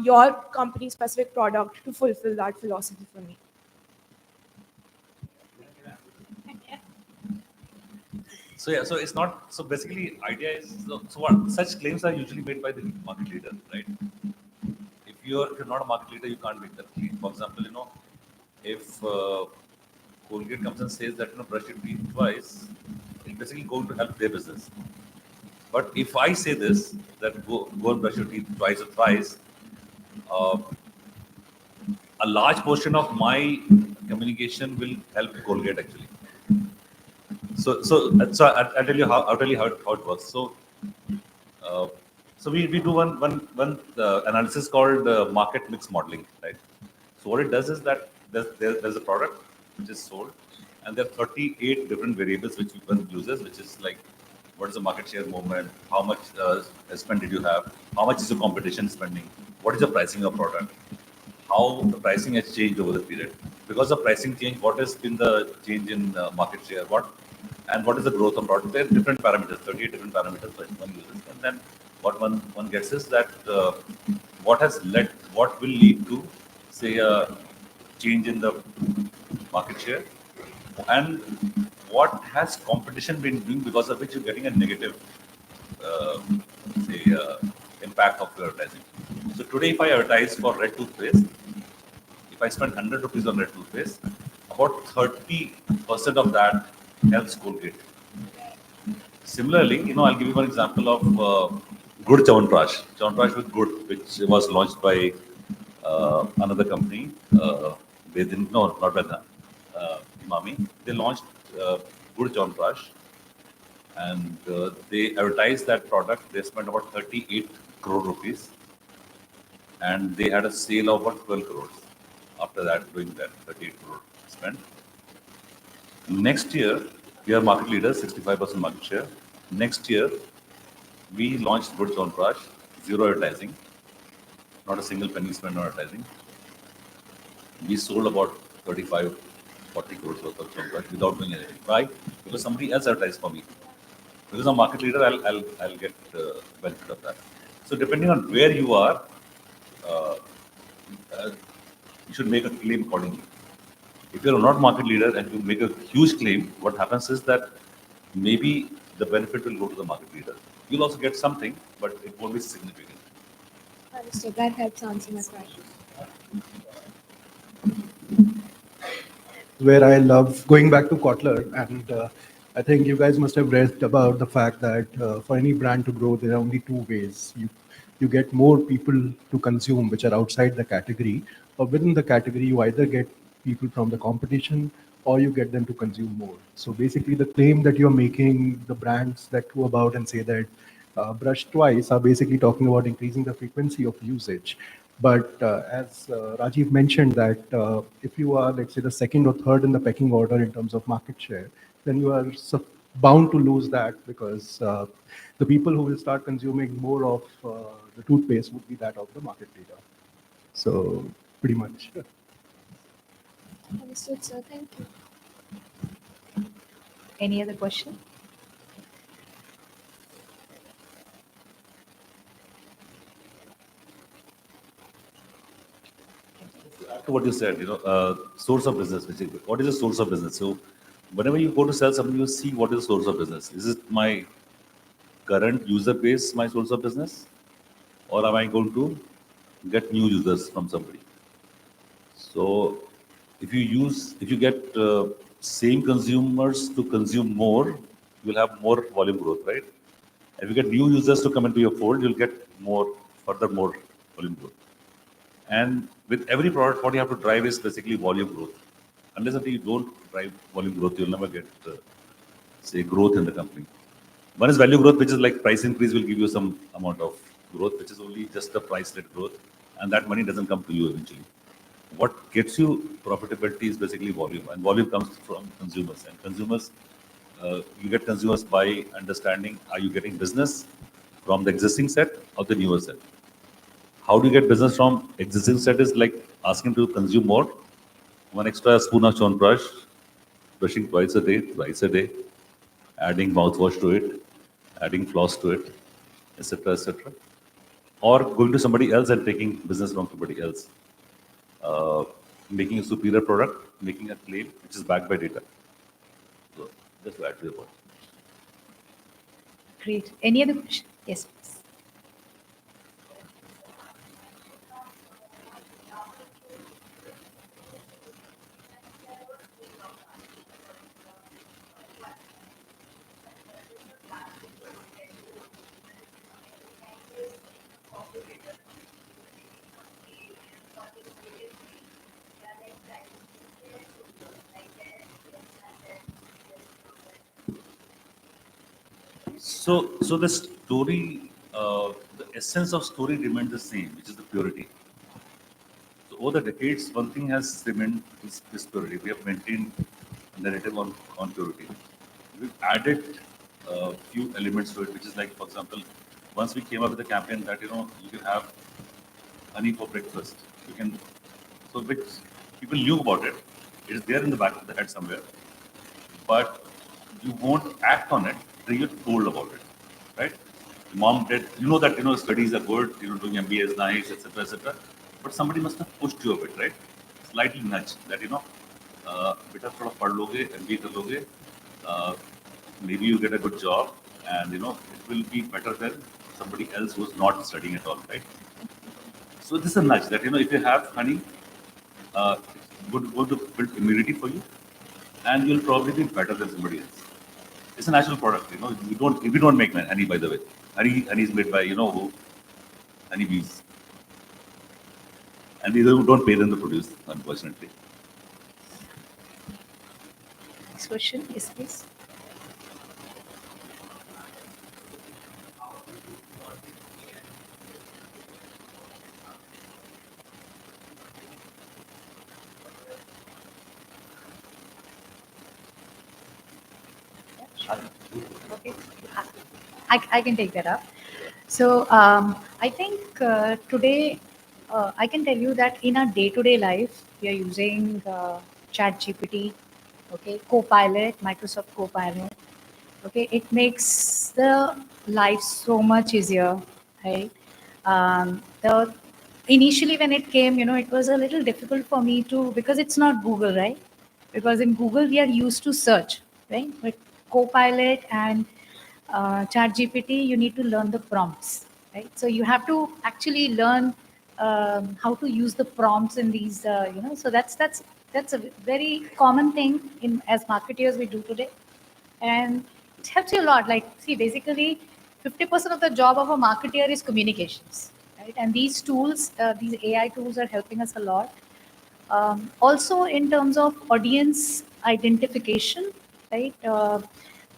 your company specific product to fulfill that philosophy for me? So yeah, so it's not, so basically idea is, so what, such claims are usually made by the market leader, right? If you're not a market leader, you can't make that claim. For example, if Colgate comes and says that, brush your teeth twice, it's basically going to help their business. But if I say this, that go and brush your teeth twice or thrice, uh, a large portion of my communication will help Colgate actually. So I'll tell you how it works. Uh, so we do one analysis called market mix modeling, right? So what it does is that there's a product which is sold, and there are 38 different variables which one uses, which is like what is the market share movement, how much spend did you have, how much is your competition spending, what is the pricing of product, how the pricing has changed over the period. Because of pricing change, what has been the change in market share, what is the growth of product? There are different parameters, 38 different parameters that one uses, and then what one gets is that what will lead to, say, a change in the market share, and what has competition been doing because of which you're getting a negative, uh, say, impact of your advertising. So today, if I advertise for red toothpaste, if I spend 100 rupees on red toothpaste, about 30% of that helps Colgate. Similarly, I'll give you one example of Good Chyawanprash, Chyawanprash with Good, which was launched by another company. They didn't, no, not Vedna, Imami. They launched Good Chyawanprash, and they advertised that product. They spent about 38 crore rupees, and they had a sale of about 12 crores after that, doing that 38 crore spend. Next year, we are market leaders, 65% market share. Next year, we launched Good Chyawanprash, zero advertising, not a single penny spent on advertising. We sold about 35, 40 crores worth of Chyawanprash without doing anything. Why? Because somebody else advertised for me. Because I'm a market leader, I'll get benefit of that. So depending on where you are, uh, uh, you should make a claim accordingly. If you're not market leader and you make a huge claim, what happens is that maybe the benefit will go to the market leader. You'll also get something, but it won't be significant. Understood. That helps answer my question. Where I love going back to Kotler, and I think you guys must have read about the fact that for any brand to grow, there are only two ways. You get more people to consume, which are outside the category, or within the category, you either get people from the competition or you get them to consume more. So basically, the claim that you're making, the brands that go about and say that brush twice are basically talking about increasing the frequency of usage. But as Rajiv mentioned that if you are, let's say, the second or third in the pecking order in terms of market share, then you are bound to lose that because the people who will start consuming more of the toothpaste would be that of the market leader. So pretty much. Understood, sir. Thank you. Any other question? To what you said, source of business. What is the source of business? So, whenever you go to sell something, you see what is the source of business. Is it my current user base, my source of business, or am I going to get new users from somebody? So, if you get same consumers to consume more, you'll have more volume growth, right? If you get new users to come into your fold, you'll get further more volume growth. And with every product, what you have to drive is basically volume growth. Unless until you don't drive volume growth, you'll never get, say, growth in the company. One is value growth, which is like price increase will give you some amount of growth, which is only just a price-led growth, and that money doesn't come to you eventually. what gets you profitability is basically volume, and volume comes from consumers. And consumers, you get consumers by understanding, are you getting business from the existing set or the newer set? How do you get business from existing set is like asking to consume more, one extra spoon of Chyawanprash, brushing twice a day, thrice a day, adding mouthwash to it, adding floss to it, etc., etc. Or going to somebody else and taking business from somebody else, making a superior product, making a claim which is backed by data. So just to add to your point. Great. Any other question? Yes, please. So the story, the essence of story remains the same, which is the purity. So over the decades, one thing has remained is this purity. We have maintained a narrative on purity. We've added a few elements to it, which is like, for example, once we came up with a campaign that, you can have honey for breakfast. You can, so which people knew about it. It is there in the back of the head somewhere, but you won't act on it till you're told about it, right? The mom did, that, studies are good, doing MBA is nice, etc., etc. But somebody must have pushed you a bit, right? Slightly nudge that, beta thoda pad loge, MBA kar loge, maybe you get a good job, and, it will be better than somebody else who's not studying at all, right? So this is a nudge that, if you have honey, it's going to build immunity for you, and you'll probably be better than somebody else. It's a natural product, we don't make honey, by the way. Honey is made by, who? Honeybees. And we don't pay them to produce, unfortunately. Next question. Yes, please. Okay. I can take that up. So I think today I can tell you that in our day-to-day life, we are using Chat GPT, okay, Copilot, Microsoft Copilot. Okay, it makes the life so much easier, right? The initially when it came, it was a little difficult for me to, because it's not Google, right? Because in Google we are used to search, right? But Copilot and ChatGPT, you need to learn the prompts, right? So you have to actually learn how to use the prompts in these, So that's a very common thing in as marketeers we do today, and it helps you a lot. Like, see, basically, 50% of the job of a marketeer is communications, right? And these tools, these AI tools, are helping us a lot. Also, in terms of audience identification, right?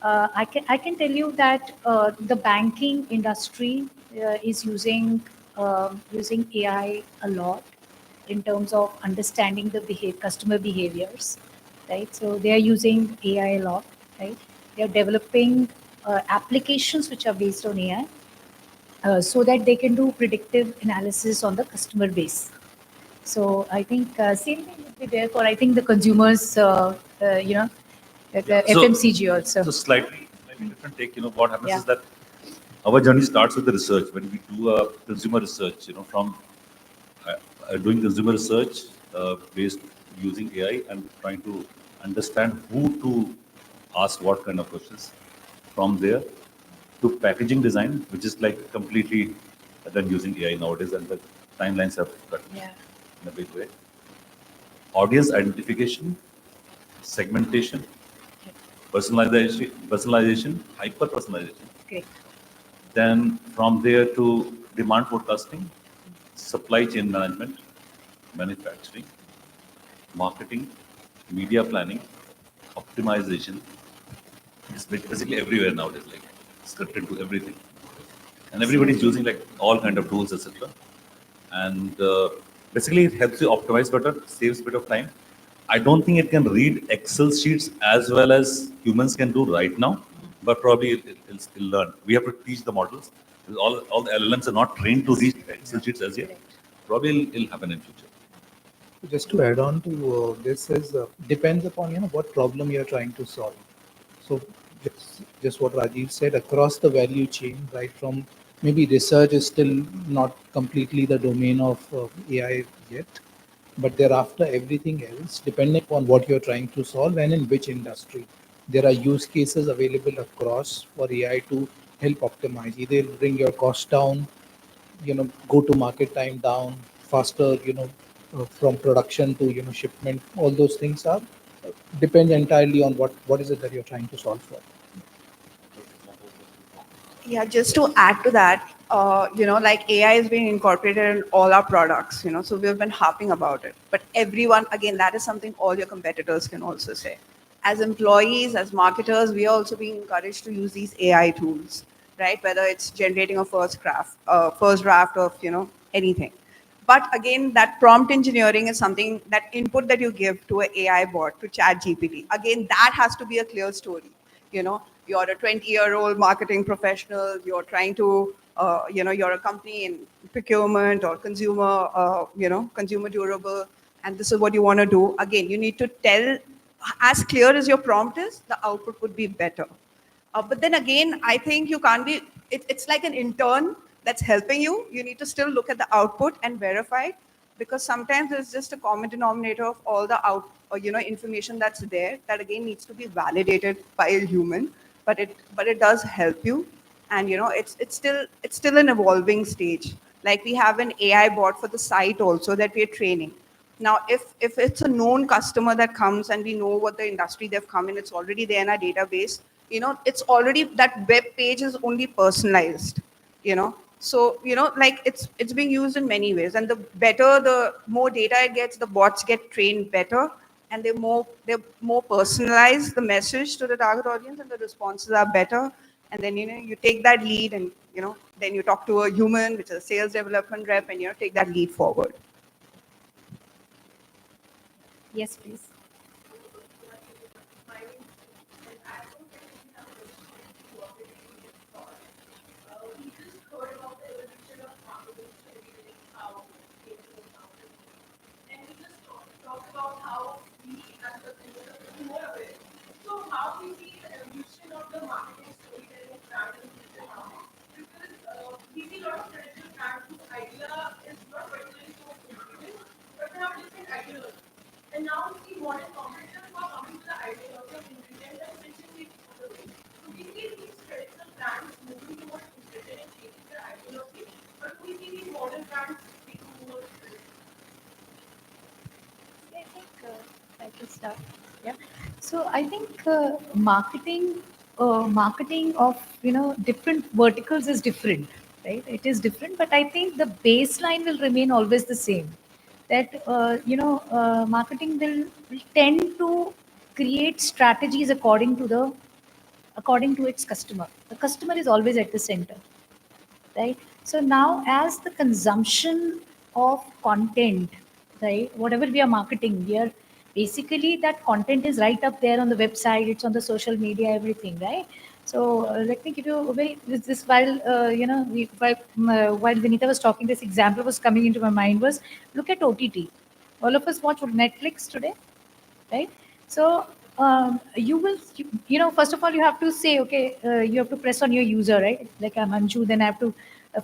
I can tell you that the banking industry is using AI a lot in terms of understanding the customer behaviors, right? So they are using AI a lot, right? They are developing applications which are based on AI, so that they can do predictive analysis on the customer base. So I think same thing would be there for, I think, the consumers, like FMCG also. So slightly different take. What happens Yeah. is that our journey starts with the research. When we do a consumer research, from doing consumer research based using AI and trying to understand who to ask what kind of questions. From there to packaging design, which is like completely done using AI nowadays, and the timelines have cut Yeah. in a big way. Audience identification, segmentation, personalization, hyper personalization. Great. Then from there to demand forecasting, supply chain management, manufacturing, marketing, media planning, optimization. It's basically everywhere nowadays, like scripted to everything. And everybody's using like all kind of tools, etc. And Basically, it helps you optimize better, saves a bit of time. I don't think it can read Excel sheets as well as humans can do right now, but probably it'll still learn. We have to teach the models. All the LLMs are not trained to read Excel sheets as yet. Probably it'll happen in future. Just to add on to this is depends upon what problem you're trying to solve. So just what Rajiv said, across the value chain, right from maybe research is still not completely the domain of AI yet, but thereafter everything else, depending upon what you're trying to solve and in which industry, there are use cases available across for AI to help optimize. Either it'll bring your cost down, go to market time down faster, from production to shipment. All those things are depend entirely on what is it that you're trying to solve for. Yeah, just to add to that, like AI is being incorporated in all our products, so we've been harping about it. But everyone, again, that is something all your competitors can also say. As employees, as marketers, we are also being encouraged to use these AI tools, right? Whether it's generating a first draft of, anything. But again, that prompt engineering is something, that input that you give to an AI bot, to chat GPT. Again, that has to be a clear story. You're a 20-year-old marketing professional, you're trying to, you're a company in procurement or consumer durable, and this is what you want to do. Again, you need to tell, as clear as your prompt is, the output would be better. But then again, I think you can't be, it's like an intern that's helping you. You need to still look at the output and verify it, because sometimes there's just a common denominator of all the information that's there, that again needs to be validated by a human, but it does help you. And it's still an evolving stage. Like, we have an AI bot for the site also that we're training. Now, if it's a known customer that comes and we know what the industry they've come in, it's already there in our database, it's already, that web page is only personalized, So, like, it's being used in many ways. And the more data it gets, the bots get trained better, and they're more personalized, the message to the target audience, and the responses are better. And then, you take that lead, and, then you talk to a human, which is a sales development rep, and, take that lead forward. Yes, please. I think I can start. Yeah. So I think marketing of different verticals is different, right? It is different, but I think the baseline will remain always the same. That marketing will tend to create strategies according to its customer. The customer is always at the center, right? So now, as the consumption of content, right, whatever we are marketing, we are basically, that content is right up there on the website, it's on the social media, everything, right? So let me give you a very this while while Vinita was talking, this example was coming into my mind was, look at OTT. All of us watch Netflix today, right? So you will, first of all, you have to say, okay, you have to press on your user, right? Like I'm Anju, then I have to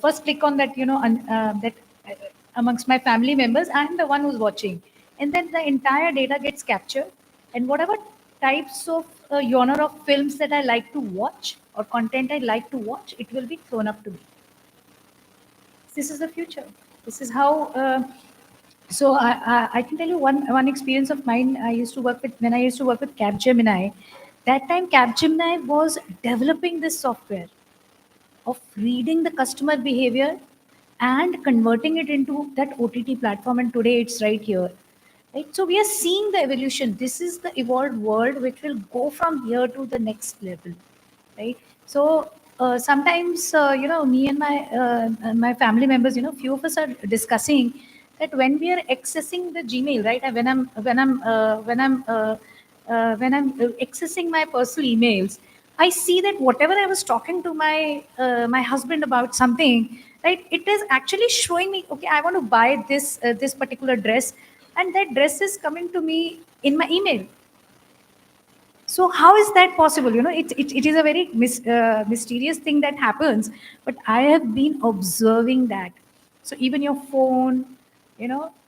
first click on that, that amongst my family members, I'm the one who's watching. And then the entire data gets captured. And whatever types of genre of films that I like to watch or content I like to watch, it will be thrown up to me. This is the future. This is how so I can tell you one experience of mine. I used to work with when I used to work with Capgemini. That time Capgemini was developing this software of reading the customer behavior and converting it into that OTT platform. And today it's right here. Right? So we are seeing the evolution. This is the evolved world which will go from here to the next level. Right? So sometimes me and my family members, few of us are discussing that when we are accessing the Gmail, right? And when I'm accessing my personal emails, I see that whatever I was talking to my husband about something, right? It is actually showing me, okay, I want to buy this particular dress, and that dress is coming to me in my email. So how is that possible? It is a very mysterious thing that happens, but I have been observing that. So even your phone,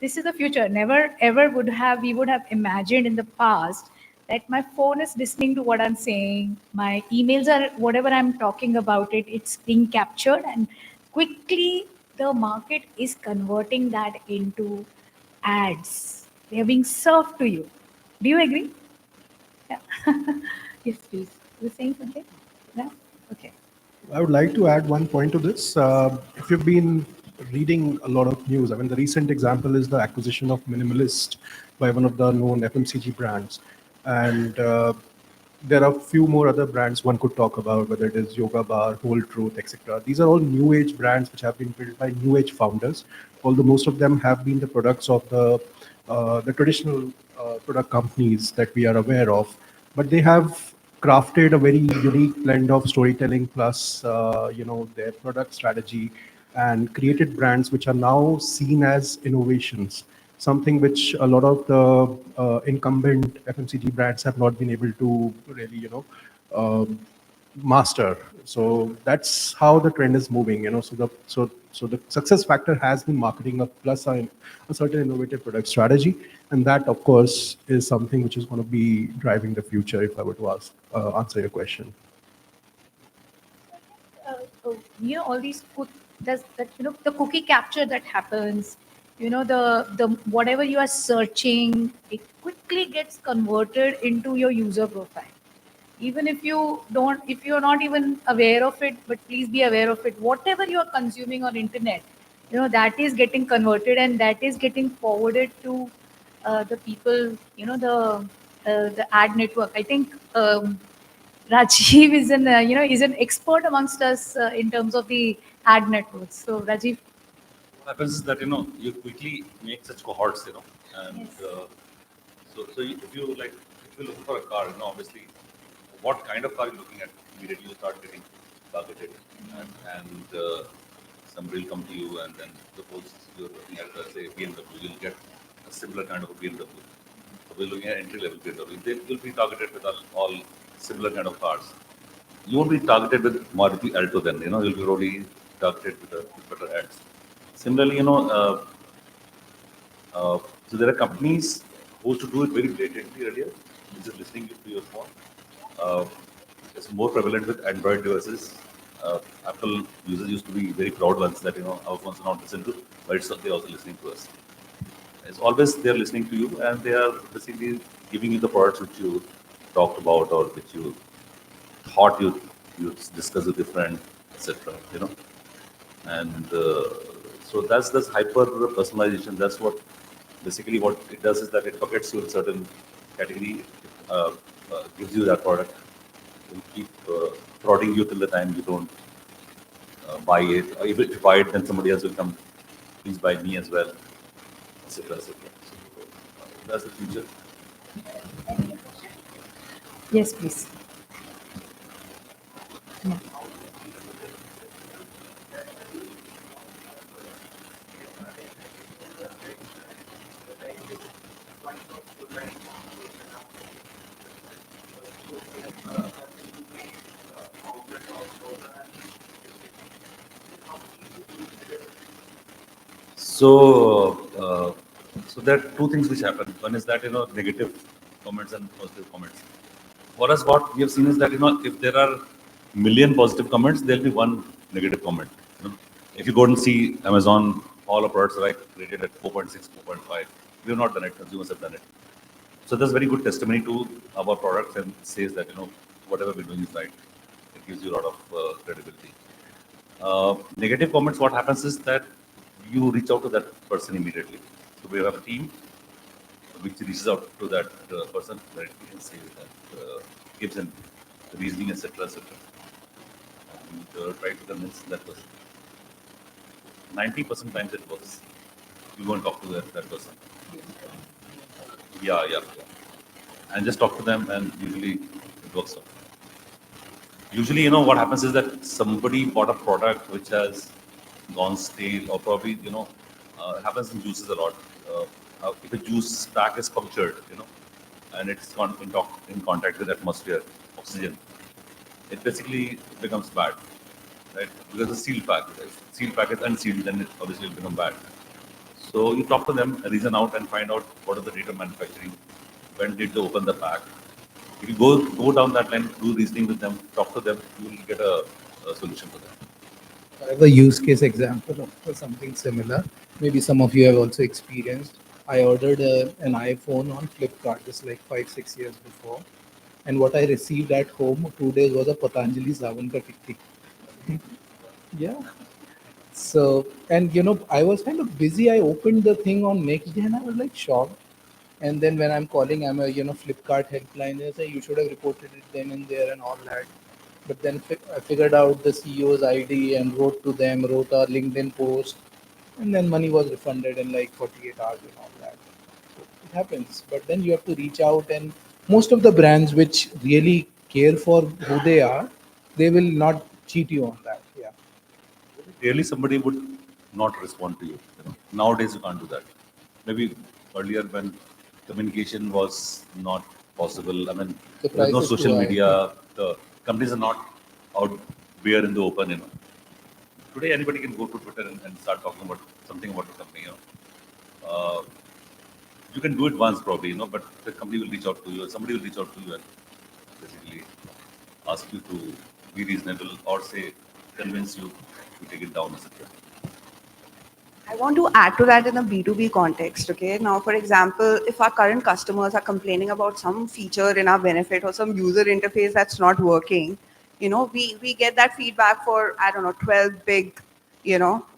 this is the future. Never ever we would have imagined in the past that my phone is listening to what I'm saying. My emails are whatever I'm talking about it's being captured, and quickly the market is converting that into ads. They are being served to you. Do you agree? Yeah. Yes, please. You were saying something? No? Okay. I would like to add one point to this. If you've been reading a lot of news, I mean, the recent example is the acquisition of Minimalist by one of the known FMCG brands. And there are few more other brands one could talk about, whether it is Yoga Bar, Whole Truth, etc. These are all new age brands which have been built by new age founders, although most of them have been the products of the traditional product companies that we are aware of. But they have crafted a very unique blend of storytelling plus their product strategy, and created brands which are now seen as innovations, something which a lot of the incumbent FMCG brands have not been able to really master. So that's how the trend is moving. So the success factor has been marketing up plus a certain innovative product strategy, and that of course is something which is going to be driving the future. If I were to answer your question. All these the cookie capture that happens, the whatever you are searching, it quickly gets converted into your user profile. Even if you're not even aware of it, but please be aware of it. Whatever you are consuming on internet, that is getting converted, and that is getting forwarded to the people, the ad network. I think Rajiv is an expert amongst us in terms of the ad networks. So Rajiv. What happens is that you quickly make such cohorts, and Yes. If you look for a car, obviously, what kind of car you're looking at, immediately you start getting targeted, and somebody will come to you, and then suppose you're looking at, say, BMW, you'll get a similar kind of a BMW. So we're looking at entry-level BMW. You'll be targeted with all similar kind of cars. You won't be targeted with Maruti Alto then, you'll be already targeted with better ads. Similarly, so there are companies who used to do it very blatantly earlier, which is listening to your phone. Uh, it's more prevalent with Android devices. Apple users used to be very proud ones that our phones are not listened to, but they're also listening to us. It's always they're listening to you, and they are basically giving you the products which you talked about or which you thought you discussed with your friend, etc. And so that's hyper personalization. That's what basically what it does is that it buckets you in certain category, uh, gives you that product, will keep prodding you till the time you don't buy it. Or if you buy it, then somebody else will come, please buy me as well, etc. etc. So that's the future. Yes, please. So, so there are two things which happen. One is that negative comments and positive comments. For us, what we have seen is that if there are million positive comments, there'll be one negative comment. If you go and see Amazon, all our products are like rated at 4.6, 4.5. We have not done it. Consumers have done it. So there's very good testimony to our products and says that whatever we're doing is right. It gives you a lot of credibility. Negative comments, what happens is that you reach out to that person immediately. So we have a team which reaches out to that person directly and says that, gives him reasoning, etc., etc. And try to convince that person. 90% times it works. You go and talk to that person. Yeah, yeah, yeah. And just talk to them, and usually it works out. Usually, what happens is that somebody bought a product which has gone stale, or probably, happens in juices a lot. If a juice pack is punctured, and it's gone in contact with atmosphere, oxygen, it basically becomes bad, right? Because the sealed pack, if sealed pack is unsealed, then it obviously will become bad. So you talk to them, reason out, and find out what is the date of manufacturing, when did they open the pack. If you go down that line, do reasoning with them, talk to them, you will get a solution for that. I have a use case example of something similar. Maybe some of you have also experienced. I ordered an iPhone on Flipkart just like 5-6 years before, and what I received at home 2 days was a Patanjali Sabun ka tikki. Yeah. So, and I was kind of busy. I opened the thing on next day and I was like shocked. And then when I'm calling, I'm a Flipkart helpline. They say you should have reported it then and there and all that. But then I figured out the CEO's ID and wrote to them, wrote a LinkedIn post, and then money was refunded in like 48 hours and all that. So it happens. But then you have to reach out, and most of the brands which really care for who they are, they will not cheat you on that. Yeah. Really, somebody would not respond to you. Nowadays, you can't do that. Maybe earlier when communication was not possible, I mean, The there was price no is too social high. media. The companies are not out there in the open. Today, anybody can go to Twitter and start talking about something about the company. You can do it once probably, but the company will reach out to you, or somebody will reach out to you and basically ask you to be reasonable, or say convince you to take it down, etc. I want to add to that in a B2B context. Okay. Now, for example, if our current customers are complaining about some feature in our benefit or some user interface that's not working, we get that feedback for, I don't know, 12 big,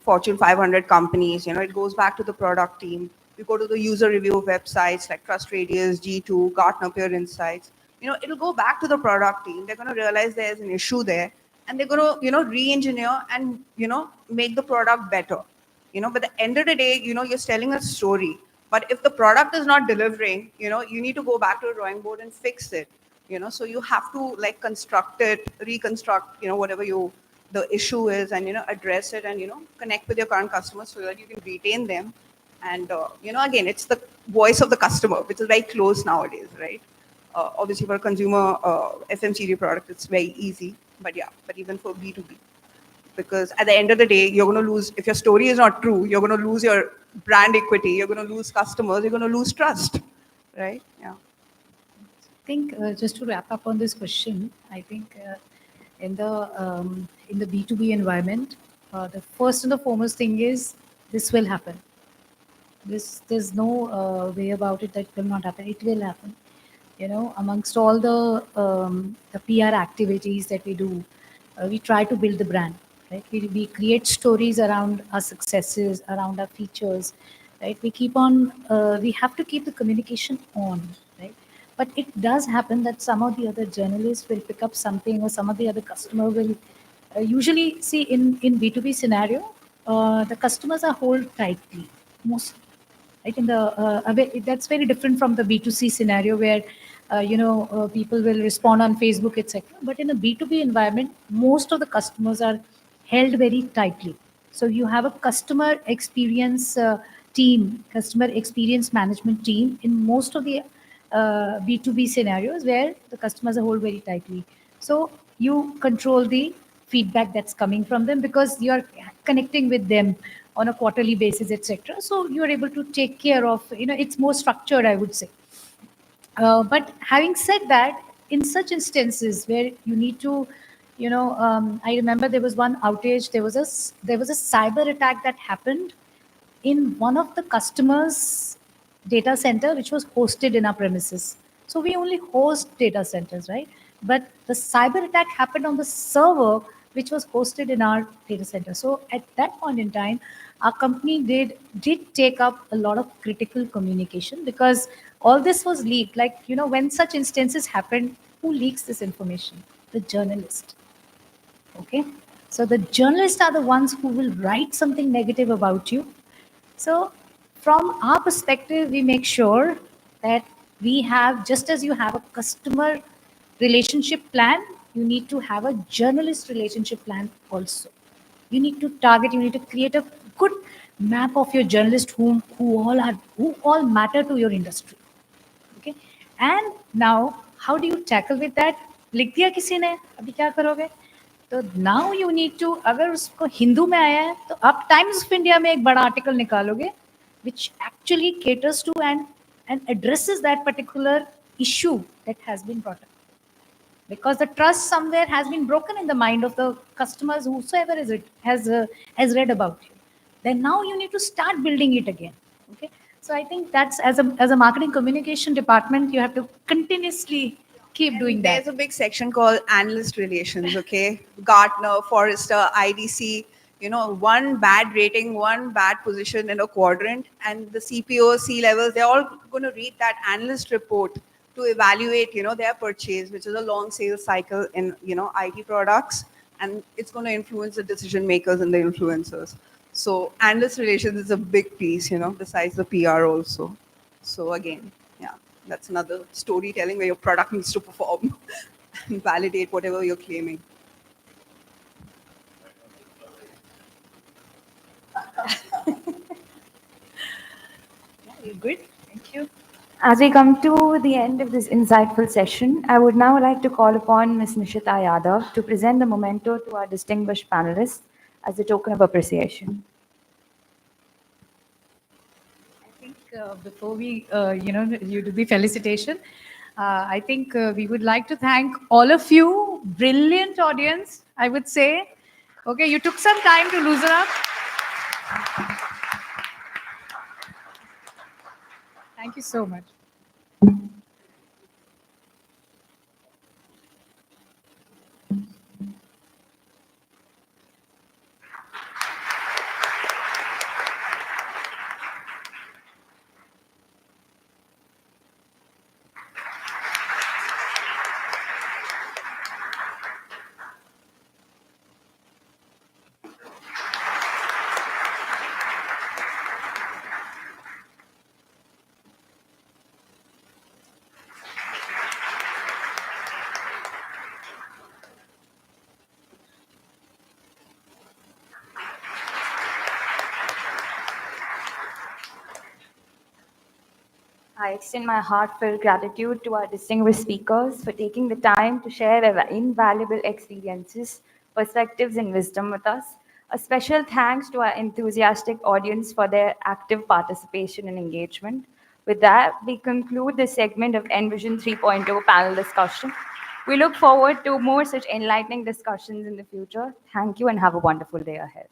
Fortune 500 companies. It goes back to the product team. We go to the user review websites like Trust Radius, G2, Gartner Peer Insights. It'll go back to the product team. They're going to realize there's an issue there, and they're going to, re-engineer and, make the product better. But at the end of the day, you're selling a story. But if the product is not delivering, you need to go back to the drawing board and fix it. So you have to like construct it, reconstruct, whatever the issue is, and address it, and connect with your current customers so that you can retain them. And again, it's the voice of the customer, which is very close nowadays, right? Obviously, for a consumer FMCG product, it's very easy. But yeah, but even for B2B, because at the end of the day, you're going to lose, if your story is not true, you're going to lose your brand equity, you're going to lose customers, you're going to lose trust, right? Yeah. I think just to wrap up on this question, I think in the B2B environment, the first and the foremost thing is this will happen. There's no way about it that it will not happen. It will happen. Amongst all the PR activities that we do, we try to build the brand, right? We create stories around our successes, around our features, right? We have to keep the communication on, right? But it does happen that some of the other journalists will pick up something, or some of the other customer will usually see in B2B scenario, the customers are hold tightly mostly. Right, that's very different from the B2C scenario where people will respond on Facebook, etc. But in a B2B environment, most of the customers are held very tightly. So you have a customer experience team, customer experience management team in most of the B2B scenarios where the customers are held very tightly. So you control the feedback that's coming from them because you're connecting with them on a quarterly basis, etc. So you're able to take care of, it's more structured, I would say. But having said that, in such instances where you need to, I remember there was one outage, there was a cyber attack that happened in one of the customers' data center, which was hosted in our premises. So we only host data centers, right? But the cyber attack happened on the server, which was hosted in our data center. So at that point in time, our company did take up a lot of critical communication because all this was leaked. Like, when such instances happen, who leaks this information? The journalist. Okay. So the journalists are the ones who will write something negative about you. So from our perspective, we make sure that we have, just as you have a customer relationship plan, you need to have a journalist relationship plan also. You need to target, you need to create a good map of your journalists who all matter to your industry. Okay, and now how do you tackle with that? लिख दिया किसी ने, अभी क्या करोगे? तो now you need to, अगर उसको हिंदू में आया है तो आप टाइम्स ऑफ इंडिया में एक बड़ा आर्टिकल निकालोगे which actually caters to and addresses that particular issue that has been brought up, because the trust somewhere has been broken in the mind of the customers, whosoever is it has read about you. Then now you need to start building it again. Okay, so I think that's, as a marketing communication department, you have to continuously keep doing that. There's a big section called analyst relations, okay? Gartner, Forrester, IDC, you know, one bad rating, one bad position in a quadrant, and the CPO, C-levels, they're all going to read that analyst report to evaluate, you know, their purchase, which is a long sales cycle in, you know, IT products, and it's going to influence the decision makers and the influencers. So analyst relations is a big piece, you know, besides the PR also. So again, yeah, that's another storytelling where your product needs to perform and validate whatever you're claiming. You're good. Thank you. As we come to the end of this insightful session, I would now like to call upon Ms. Nishita Yadav to present the memento to our distinguished panelists as a token of appreciation. I think before we, you do the felicitation, I think we would like to thank all of you, brilliant audience, I would say. Okay, you took some time to loosen up. Thank you so much. I extend my heartfelt gratitude to our distinguished speakers for taking the time to share their invaluable experiences, perspectives, and wisdom with us. A special thanks to our enthusiastic audience for their active participation and engagement. With that, we conclude this segment of Envision 3.0 panel discussion. We look forward to more such enlightening discussions in the future. Thank you and have a wonderful day ahead.